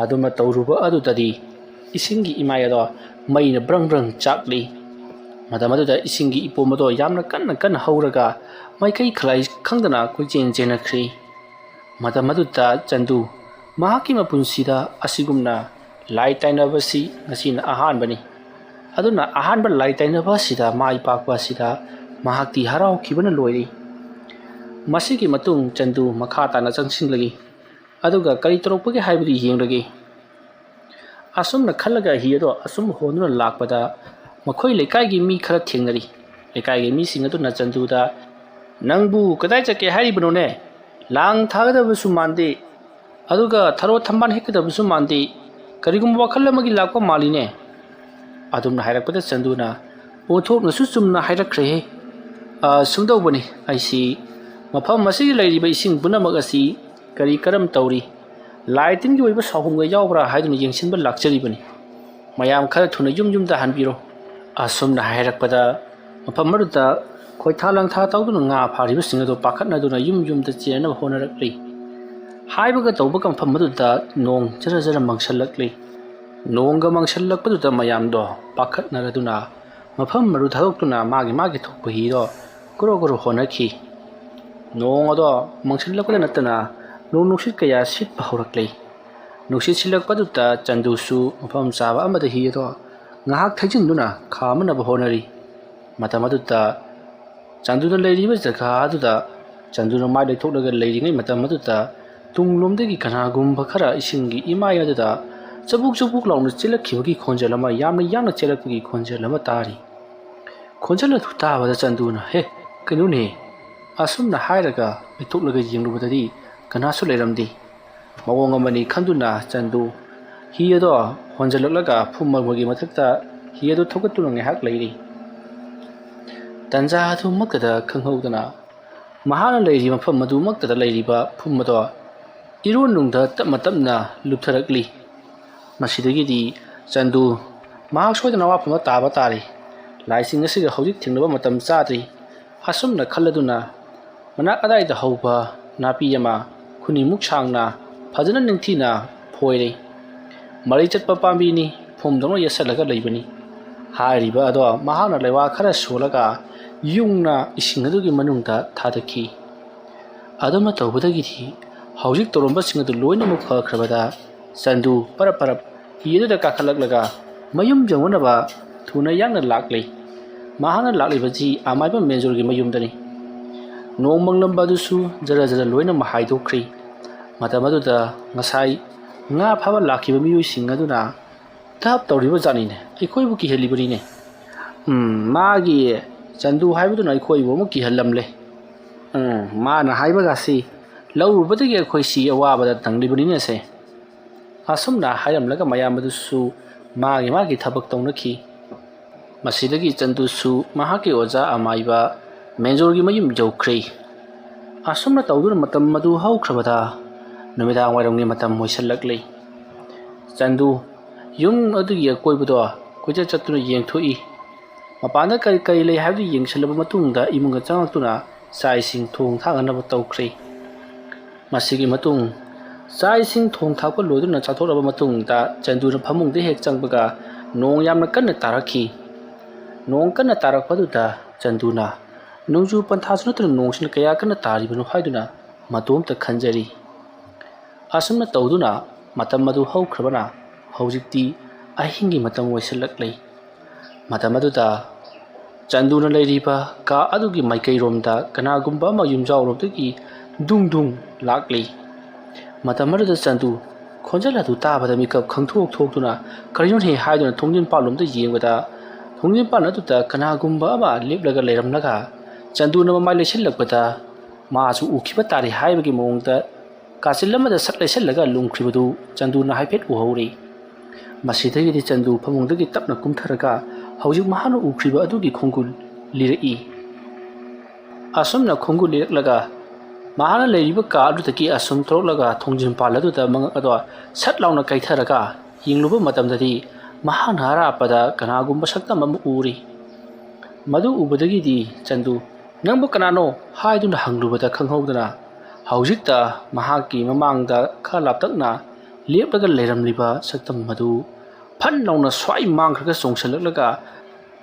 Speaker 1: ꯑꯗꯨꯝꯅ ꯇꯧꯔꯨꯕ ꯑꯗꯨꯗꯗꯤ ꯏꯁꯤꯡꯒꯤ ꯏꯃꯥꯏ ꯑꯗꯣ ꯃꯩꯅ ꯕ꯭ꯔꯪ ꯕ꯭ꯔꯪ ꯆꯥꯛꯂꯤ꯫ ꯃꯇꯝ ꯑꯗꯨꯗ ꯏꯁꯤꯡꯒꯤ ꯏꯄꯣꯝ ꯑꯗꯣ ꯌꯥꯝꯅ ꯀꯟꯅ ꯀꯟꯅ ꯍꯧꯔꯒ ꯃꯥꯏꯀꯩ ꯈꯂꯥꯏ ꯈꯪꯗꯅ ꯀꯣꯏꯆꯦꯟ ꯆꯦꯟꯅꯈ꯭ꯔꯦ꯫ ꯃꯇꯝ ꯑꯗꯨꯗ ꯆꯟꯗꯨ ꯃꯍꯥꯛꯀꯤ ꯃꯄꯨꯟꯁꯤꯗ ꯑꯁꯤꯒꯨꯝꯅ ꯂꯥꯏ ꯇꯥꯏꯅꯕꯁꯤ ꯉꯁꯤꯅ ꯑꯍꯥꯟꯕꯅꯤ꯫ ꯑꯗꯨꯅ ꯑꯍꯥꯟꯕ ꯂꯥꯏ ꯇꯥꯏꯅꯕ ꯑꯁꯤꯗ ꯃꯥꯏ ꯄꯥꯛꯄ ꯑꯁꯤꯗ ꯃꯍꯥꯛꯇꯤ ꯍꯔꯥꯎꯈꯤꯕꯅ ꯂꯣꯏꯔꯤ꯫ ꯃꯁꯤꯒꯤ ꯃꯇꯨꯡ ꯆꯟꯗꯨ ꯃꯈꯥ ꯇꯥꯅ ꯆꯪꯁꯤꯟꯂꯒꯤ ꯑꯗꯨꯒ ꯀꯔꯤ ꯇꯧꯔꯛꯄꯒꯦ ꯍꯥꯏꯕꯗꯨ ꯌꯦꯡꯂꯒꯦ꯫ ꯑꯁꯨꯝꯅ ꯈꯜꯂꯒ ꯍꯤ ꯑꯗꯣ ꯑꯁꯨꯝ ꯍꯣꯟꯗꯨꯅ ꯂꯥꯛꯄꯗ ꯃꯈꯣꯏ ꯂꯩꯀꯥꯏꯒꯤ ꯃꯤ ꯈꯔ ꯊꯦꯡꯅꯔꯤ꯫ ꯂꯩꯀꯥꯏꯒꯤ ꯃꯤꯁꯤꯡ ꯑꯗꯨꯅ ꯆꯟꯗꯨꯗ ꯅꯪꯕꯨ ꯀꯗꯥꯏ ꯆꯠꯀꯦ ꯍꯥꯏꯔꯤꯕꯅꯣꯅꯦ? ꯂꯥꯡ ꯊꯥꯒꯗꯕꯁꯨ ꯃꯥꯟꯗꯦ ꯑꯗꯨꯒ ꯊꯔꯣ ꯊꯝꯕꯥꯜ ꯍꯦꯛꯀꯗꯕꯁꯨ ꯃꯥꯟꯗꯦ꯫ ꯀꯔꯤꯒꯨꯝꯕ ꯋꯥꯈꯜ ꯑꯃꯒꯤ ꯂꯥꯛꯄ ꯃꯥꯜꯂꯤꯅꯦ꯫ ꯑꯗꯨꯝꯅ ꯍꯥꯏꯔꯛꯄꯗ ꯆꯟꯗꯨꯅ ꯑꯣꯟꯊꯣꯛꯅꯁꯨ ꯆꯨꯝꯅ ꯍꯥꯏꯔꯛꯈ꯭ꯔꯦꯍꯦ꯫ ꯁꯨꯝꯗꯧꯕꯅꯤ ꯑꯩꯁꯤ ꯃꯐꯝ ꯑꯁꯤꯒꯤ ꯂꯩꯔꯤꯕ ꯏꯁꯤꯡ ꯄꯨꯝꯅꯃꯛ ꯑꯁꯤ ꯀꯔꯤ ꯀꯔꯝ ꯇꯧꯔꯤ ꯂꯥꯏ ꯇꯤꯟꯒꯤ ꯑꯣꯏꯕ ꯁꯥꯎꯍꯨꯝꯒ ꯌꯥꯎꯕ꯭ꯔꯥ ꯍꯥꯏꯗꯨꯅ ꯌꯦꯡꯁꯤꯟꯕ ꯂꯥꯛꯆꯔꯤꯕꯅꯤ꯫ ꯃꯌꯥꯝ ꯈꯔ ꯊꯨꯅ ꯌꯨꯝ ꯌꯨꯝꯗ ꯍꯟꯕꯤꯔꯣ꯫ ꯑꯁꯨꯝꯅ ꯍꯥꯏꯔꯛꯄꯗ ꯃꯐꯝ ꯑꯗꯨꯗ ꯈꯣꯏꯊꯥ ꯂꯪꯊꯥ ꯇꯧꯗꯨꯅ ꯉꯥ ꯐꯥꯔꯤꯕꯁꯤꯡ ꯑꯗꯨ ꯄꯥꯈꯠꯅꯗꯨꯅ ꯌꯨꯝ ꯌꯨꯝꯗ ꯆꯦꯟꯅꯕ ꯍꯣꯠꯅꯔꯛꯂꯤ꯫ ꯍꯥꯏꯕꯒ ꯇꯧꯕꯒ ꯃꯐꯝ ꯑꯗꯨꯗ ꯅꯣꯡ ꯖꯔ ꯖꯔ ꯃꯪꯁꯜꯂꯛꯂꯤ꯫ ꯅꯣꯡꯒ ꯃꯪꯁꯜꯂꯛꯄꯗꯨꯗ ꯃꯌꯥꯝꯗꯣ ꯄꯥꯈꯠꯅꯔꯗꯨꯅ ꯃꯐꯝ ꯃꯔꯨ ꯊꯥꯗꯣꯛꯇꯨꯅ ꯃꯥꯒꯤ ꯊꯣꯛꯄ ꯍꯤꯗꯣ ꯒꯣꯔꯣ ꯒꯣꯔꯣ ꯍꯣꯟꯅꯈꯤ꯫ ꯅꯣꯡ ꯑꯗꯣ ꯃꯪꯁꯤꯜꯂꯛꯄꯗ ꯅꯠꯇꯅ ꯅꯣꯡ ꯅꯨꯡꯁꯤꯠ ꯀꯌꯥ ꯁꯤꯠꯄ ꯍꯧꯔꯛꯂꯤ꯫ ꯅꯨꯡꯁꯤꯠ ꯁꯤꯠꯂꯛꯄꯗꯨꯗ ꯆꯟꯗꯨꯁꯨ ꯃꯐꯝ ꯆꯥꯕ ꯑꯃꯗ ꯍꯤ ꯑꯗꯣ ꯉꯥꯏꯍꯥꯛ ꯊꯩꯖꯤꯟꯗꯨꯅ ꯈꯥꯝꯅꯕ ꯍꯣꯠꯅꯔꯤ꯫ ꯃꯇꯝ ꯑꯗꯨꯗ ꯆꯟꯗꯨꯅ ꯂꯩꯔꯤꯕ ꯖꯒꯥ ꯑꯗꯨꯗ ꯆꯟꯗꯨꯅ ꯃꯥꯏ ꯂꯩꯊꯣꯛꯂꯒ ꯂꯩꯔꯤꯉꯩ ꯃꯇꯝ ꯑꯗꯨꯗ ꯇꯨꯡꯂꯣꯝꯗꯒꯤ ꯀꯅꯥꯒꯨꯝꯕ ꯈꯔ ꯏꯁꯤꯡꯒꯤ ꯏꯃꯥꯏ ꯑꯗꯨꯗ ꯆꯕꯨꯛ ꯆꯕꯨꯛ ꯂꯥꯎꯅ ꯆꯦꯜꯂꯛꯈꯤꯕꯒꯤ ꯈꯣꯟꯖꯦꯜ ꯑꯃ ꯌꯥꯝꯅ ꯌꯥꯡꯅ ꯆꯦꯜꯂꯛꯄꯒꯤ ꯈꯣꯟꯖꯦꯜ ꯑꯃ ꯇꯥꯔꯤ꯫ ꯈꯣꯟꯖꯦꯜ ꯑꯗꯨ ꯇꯥꯕꯗ ꯆꯟꯗꯨꯅ ꯍꯦ ꯀꯩꯅꯣꯅꯦ ꯑꯁꯨꯝꯅ ꯍꯥꯏꯔꯒ ꯂꯩꯊꯣꯛꯂꯒ ꯌꯦꯡꯂꯨꯕꯗꯗꯤ ꯀꯅꯥꯁꯨ ꯂꯩꯔꯝꯗꯦ꯫ ꯃꯑꯣꯡ ꯑꯃꯅꯤ ꯈꯟꯗꯨꯅ ꯆꯟꯗꯨ ꯍꯤ ꯑꯗꯣ ꯍꯣꯟꯖꯜꯂꯛꯂꯒ ꯐꯨꯝ ꯑꯃꯒꯤ ꯃꯊꯛꯇ ꯍꯤ ꯑꯗꯨ ꯊꯧꯒꯠꯇꯨꯅ ꯉꯥꯏꯍꯥꯛ ꯂꯩꯔꯤ꯫ ꯇꯟꯖꯥ ꯑꯗꯨꯃꯛꯇꯗ ꯈꯪꯍꯧꯗꯅ ꯃꯍꯥꯛꯅ ꯂꯩꯔꯤꯕ ꯃꯐꯝ ꯑꯗꯨꯃꯛꯇꯗ ꯂꯩꯔꯤꯕ ꯐꯨꯝ ꯑꯗꯣ ꯏꯔꯣꯟ ꯅꯨꯡꯗ ꯇꯞꯅ ꯇꯞꯅ ꯂꯨꯞꯊꯔꯛꯂꯤ꯫ ꯃꯁꯤꯗꯒꯤꯗꯤ ꯆꯟꯗꯨ ꯃꯍꯥꯛ ꯁꯣꯏꯗꯅ ꯋꯥꯐꯝ ꯇꯥꯕ ꯇꯥꯔꯦ꯫ ꯂꯥꯏꯁꯤꯡ ꯑꯁꯤꯒ ꯍꯧꯖꯤꯛ ꯊꯦꯡꯅꯕ ꯃꯇꯝ ꯆꯥꯗ꯭ꯔꯤ꯫ ꯑꯁꯨꯝꯅ ꯈꯜꯂꯗꯨꯅ ꯃꯅꯥꯛ ꯑꯗꯥꯏꯗ ꯍꯧꯕ ꯅꯥꯄꯤ ꯑꯃ ꯈꯨꯅꯤꯃꯨꯛ ꯁꯥꯡꯅ ꯐꯖꯅ ꯅꯤꯡꯊꯤꯅ ꯐꯣꯏꯔꯦ꯫ ꯃꯔꯤ ꯆꯠꯄ ꯄꯥꯝꯕꯤꯅꯤ ꯐꯨꯝꯗꯧꯅ ꯌꯦꯠꯁꯜꯂꯒ ꯂꯩꯕꯅꯤ꯫ ꯍꯥꯏꯔꯤꯕ ꯑꯗꯣ ꯃꯍꯥꯛꯅ ꯂꯩꯋꯥ ꯈꯔ ꯁꯣꯜꯂꯒ ꯌꯨꯡꯅ ꯏꯁꯤꯡ ꯑꯗꯨꯒꯤ ꯃꯅꯨꯡꯗ ꯊꯥꯗꯈꯤ꯫ ꯑꯗꯨꯝꯅ ꯇꯧꯕꯗꯒꯤꯗꯤ ꯍꯧꯖꯤꯛ ꯇꯧꯔꯝꯕꯁꯤꯡ ꯑꯗꯨ ꯂꯣꯏꯅꯃꯛ ꯐꯈ꯭ꯔꯕꯗ ꯆꯟꯗꯨ ꯄꯔꯞ ꯄꯔꯞ ꯍꯤ ꯑꯗꯨꯗ ꯀꯥꯈꯠꯂꯛꯂꯒ ꯃꯌꯨꯝ ꯌꯧꯅꯅꯕ ꯊꯨꯅ ꯌꯥꯡꯅ ꯂꯥꯛꯂꯤ꯫ ꯃꯍꯥꯛꯅ ꯂꯥꯛꯂꯤꯕꯁꯤ ꯑꯃꯥꯏꯕ ꯃꯦꯟꯖꯣꯔꯒꯤ ꯃꯌꯨꯝꯗꯅꯤ꯫ ꯅꯣꯡ ꯃꯪꯂꯝꯕ ꯑꯗꯨꯁꯨ ꯖꯔ ꯖꯔ ꯂꯣꯏꯅꯃꯛ ꯍꯥꯏꯗꯣꯛꯈ꯭ꯔꯤ꯫ ꯃꯇꯝ ꯑꯗꯨꯗ ꯉꯁꯥꯏ ꯉꯥ ꯐꯥꯕ ꯂꯥꯛꯈꯤꯕ ꯃꯤꯑꯣꯏꯁꯤꯡ ꯑꯗꯨꯅ ꯙꯞ ꯇꯧꯔꯤꯕ ꯖꯥꯠꯅꯤꯅꯦ ꯑꯩꯈꯣꯏꯕꯨ ꯀꯤꯍꯜꯂꯤꯕꯅꯤꯅꯦ꯫ ꯃꯥꯒꯤ ꯆꯟꯗꯨ ꯍꯥꯏꯕꯗꯨꯅ ꯑꯩꯈꯣꯏꯕꯨ ꯑꯃꯨꯛ ꯀꯤꯍꯜꯂꯝꯂꯦ꯫ ꯃꯥꯅ ꯍꯥꯏꯕꯒꯁꯤ ꯂꯧꯔꯨꯕꯗꯒꯤ ꯑꯩꯈꯣꯏꯁꯤ ꯑꯋꯥꯕꯗ ꯅꯪꯂꯤꯕꯅꯤꯅꯦꯁꯦ꯫ ꯑꯁꯨꯝꯅ ꯍꯥꯏꯔꯝꯂꯒ ꯃꯌꯥꯝ ꯑꯗꯨꯁꯨ ꯃꯥꯒꯤ ꯊꯕꯛ ꯇꯧꯅꯈꯤ꯫ ꯃꯁꯤꯗꯒꯤ ꯆꯟꯗꯨꯁꯨ ꯃꯍꯥꯛꯀꯤ ꯑꯣꯖꯥ ꯑꯃꯥꯏꯕ ꯃꯦꯟꯖꯣꯔꯒꯤ ꯃꯌꯨꯝ ꯌꯧꯈ꯭ꯔꯦ꯫ ꯑꯁꯨꯝꯅ ꯇꯧꯗꯨꯅ ꯃꯇꯝ ꯑꯗꯨ ꯍꯧꯈ꯭ꯔꯕꯗ ꯅꯨꯃꯤꯗꯥꯡ ꯋꯥꯏꯔꯝꯒꯤ ꯃꯇꯝ ꯑꯣꯏꯁꯜꯂꯛꯂꯤ꯫ ꯆꯟꯗꯨ ꯌꯨꯝ ꯑꯗꯨꯒꯤ ꯑꯀꯣꯏꯕꯗꯣ ꯀꯣꯏꯆꯠ ꯆꯠꯇꯨꯅ ꯌꯦꯡꯊꯣꯛꯏ꯫ ꯃꯄꯥꯟꯗ ꯀꯔꯤ ꯀꯔꯤ ꯂꯩ ꯍꯥꯏꯕꯗꯨ ꯌꯦꯡꯁꯤꯜꯂꯕ ꯃꯇꯨꯡꯗ ꯏꯃꯨꯡꯗ ꯆꯪꯂꯛꯇꯨꯅ ꯆꯥꯛ ꯏꯁꯤꯡ ꯊꯣꯡ ꯊꯥꯛꯅꯕ ꯇꯧꯈ꯭ꯔꯦ꯫ ꯃꯁꯤꯒꯤ ꯃꯇꯨꯡ ꯆꯥꯛ ꯏꯁꯤꯡ ꯊꯣꯡ ꯊꯥꯛꯄ ꯂꯣꯏꯗꯨꯅ ꯆꯥꯊꯣꯛꯂꯕ ꯃꯇꯨꯡꯗ ꯆꯟꯗꯨꯅ ꯐꯃꯨꯡꯗ ꯍꯦꯛ ꯆꯪꯕꯒ ꯅꯣꯡ ꯌꯥꯝꯅ ꯀꯟꯅ ꯇꯥꯔꯛꯈꯤ꯫ ꯅꯣꯡ ꯀꯟꯅ ꯇꯥꯔꯛꯄꯗꯨꯗ ꯆꯟꯗꯨꯅ ꯅꯣꯡꯖꯨ ꯄꯟꯊꯥꯁꯨ ꯅꯠꯇꯅ ꯅꯣꯡꯁꯤꯅ ꯀꯌꯥ ꯀꯟꯅ ꯇꯥꯔꯤꯕꯅꯣ ꯍꯥꯏꯗꯨꯅ ꯃꯇꯣꯝꯇ ꯈꯟꯖꯔꯤ꯫ ꯑꯁꯨꯝꯅ ꯇꯧꯗꯨꯅ ꯃꯇꯝ ꯑꯗꯨ ꯍꯧꯈ꯭ꯔꯕꯅ ꯍꯧꯖꯤꯛꯇꯤ ꯑꯍꯤꯡꯒꯤ ꯃꯇꯝ ꯑꯣꯏꯁꯤꯜꯂꯛꯂꯦ꯫ ꯃꯇꯝ ꯑꯗꯨꯗ ꯆꯟꯗꯨꯅ ꯂꯩꯔꯤꯕ ꯀꯥ ꯑꯗꯨꯒꯤ ꯃꯥꯏꯀꯩꯔꯣꯝꯗ ꯀꯅꯥꯒꯨꯝꯕ ꯑꯃ ꯌꯨꯝꯖꯥꯎꯔꯣꯝꯗꯒꯤ ꯗꯨꯡ ꯗꯨꯡ ꯂꯥꯛꯂꯤ꯫ ꯃꯇꯝ ꯑꯗꯨꯗ ꯆꯟꯗꯨ ꯈꯣꯟꯖꯦꯜ ꯑꯗꯨ ꯇꯥꯕꯗ ꯃꯤꯀꯞ ꯈꯪꯊꯣꯛ ꯊꯣꯛꯇꯨꯅ ꯀꯔꯤꯅꯣꯅꯦ ꯍꯥꯏꯗꯨꯅ ꯊꯣꯡꯖꯤꯟꯄꯥꯟꯂꯣꯝꯗ ꯌꯦꯡꯕꯗ ꯊꯣꯡꯖꯤꯟꯄꯥꯟ ꯑꯗꯨꯗ ꯀꯅꯥꯒꯨꯝꯕ ꯑꯃ ꯂꯦꯞꯂꯒ ꯂꯩꯔꯝꯂꯒ ꯆꯟꯗꯨꯅ ꯃꯃꯥꯏ ꯂꯩꯁꯤꯜꯂꯛꯄꯗ ꯃꯥꯁꯨ ꯎꯈꯤꯕ ꯇꯥꯔꯦ ꯍꯥꯏꯕꯒꯤ ꯃꯑꯣꯡꯗ ꯀꯥꯆꯤꯜ ꯑꯃꯗ ꯁꯛ ꯂꯩꯁꯤꯜꯂꯒ ꯂꯨꯝꯈ꯭ꯔꯤꯕꯗꯨ ꯆꯟꯗꯨꯅ ꯍꯥꯏꯐꯦꯠ ꯎꯍꯧꯔꯤ꯫ ꯃꯁꯤꯗꯒꯤꯗꯤ ꯆꯟꯗꯨ ꯐꯃꯨꯡꯗꯒꯤ ꯇꯞꯅ ꯀꯨꯝꯊꯔꯒ ꯍꯧꯖꯤꯛ ꯃꯍꯥꯛꯅ ꯎꯈ꯭ꯔꯤꯕ ꯑꯗꯨꯒꯤ ꯈꯣꯡꯒꯨꯜ ꯂꯤꯔꯛꯏ꯫ ꯑꯁꯨꯝꯅ ꯈꯣꯡꯒꯨꯜ ꯂꯤꯔꯛꯂꯒ ꯃꯍꯥꯛꯅ ꯂꯩꯔꯤꯕ ꯀꯥ ꯑꯗꯨꯗꯒꯤ ꯑꯁꯨꯝ ꯊꯣꯛꯂꯛꯂꯒ ꯊꯣꯡꯖꯤꯟꯄꯥꯟ ꯑꯗꯨꯗ ꯃꯉꯛ ꯑꯗꯣ ꯁꯠ ꯂꯥꯎꯅ ꯀꯩꯊꯔꯒ ꯌꯦꯡꯂꯨꯕ ꯃꯇꯝꯗꯗꯤ ꯃꯍꯥꯛꯅ ꯑꯔꯥꯞꯄꯗ ꯀꯅꯥꯒꯨꯝꯕ ꯁꯛꯇꯝ ꯑꯃ ꯎꯔꯤ꯫ ꯃꯗꯨ ꯎꯕꯗꯒꯤꯗꯤ ꯆꯟꯗꯨ ꯅꯪꯕꯨ ꯀꯅꯥꯅꯣ ꯍꯥꯏꯗꯨꯅ ꯍꯪꯂꯨꯕꯗ ꯈꯪꯍꯧꯗꯅ ꯍꯧꯖꯤꯛꯇ ꯃꯍꯥꯛꯀꯤ ꯃꯃꯥꯡꯗ ꯈꯔ ꯂꯥꯞꯇꯛꯅ ꯂꯦꯞꯂꯒ ꯂꯩꯔꯝꯂꯤꯕ ꯁꯛꯇꯝ ꯑꯗꯨ ꯐꯟ ꯂꯥꯎꯅ ꯁ꯭ꯋꯥꯏ ꯃꯥꯡꯈ꯭ꯔꯒ ꯆꯣꯡꯁꯤꯜꯂꯛꯂꯒ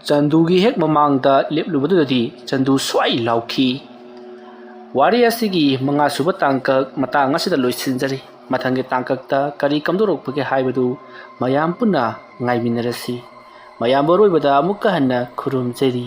Speaker 1: ꯆꯟꯗꯨꯒꯤ ꯍꯦꯛ ꯃꯃꯥꯡꯗ ꯂꯦꯞꯂꯨꯕꯗꯨꯗꯗꯤ ꯆꯟꯗꯨ ꯁ꯭ꯋꯥꯏ ꯂꯥꯎꯈꯤ꯫ ꯋꯥꯔꯤ ꯑꯁꯤꯒꯤ 5ꯁꯨꯕ ꯇꯥꯡꯀꯛ ꯃꯇꯥꯡ ꯑꯁꯤꯗ ꯂꯣꯏꯁꯤꯟꯖꯔꯤ꯫ ꯃꯊꯪꯒꯤ ꯇꯥꯡꯀꯛꯇ ꯀꯔꯤ ꯀꯝꯗꯧꯔꯛꯄꯒꯦ ꯍꯥꯏꯕꯗꯨ ꯃꯌꯥꯝ ꯄꯨꯟꯅ ꯉꯥꯏꯃꯤꯟꯅꯔꯁꯤ꯫ ꯃꯌꯥꯝꯕꯨ ꯑꯔꯣꯏꯕꯗ ꯑꯃꯨꯛꯀ ꯍꯟꯅ ꯈꯨꯔꯨꯝꯖꯔꯤ꯫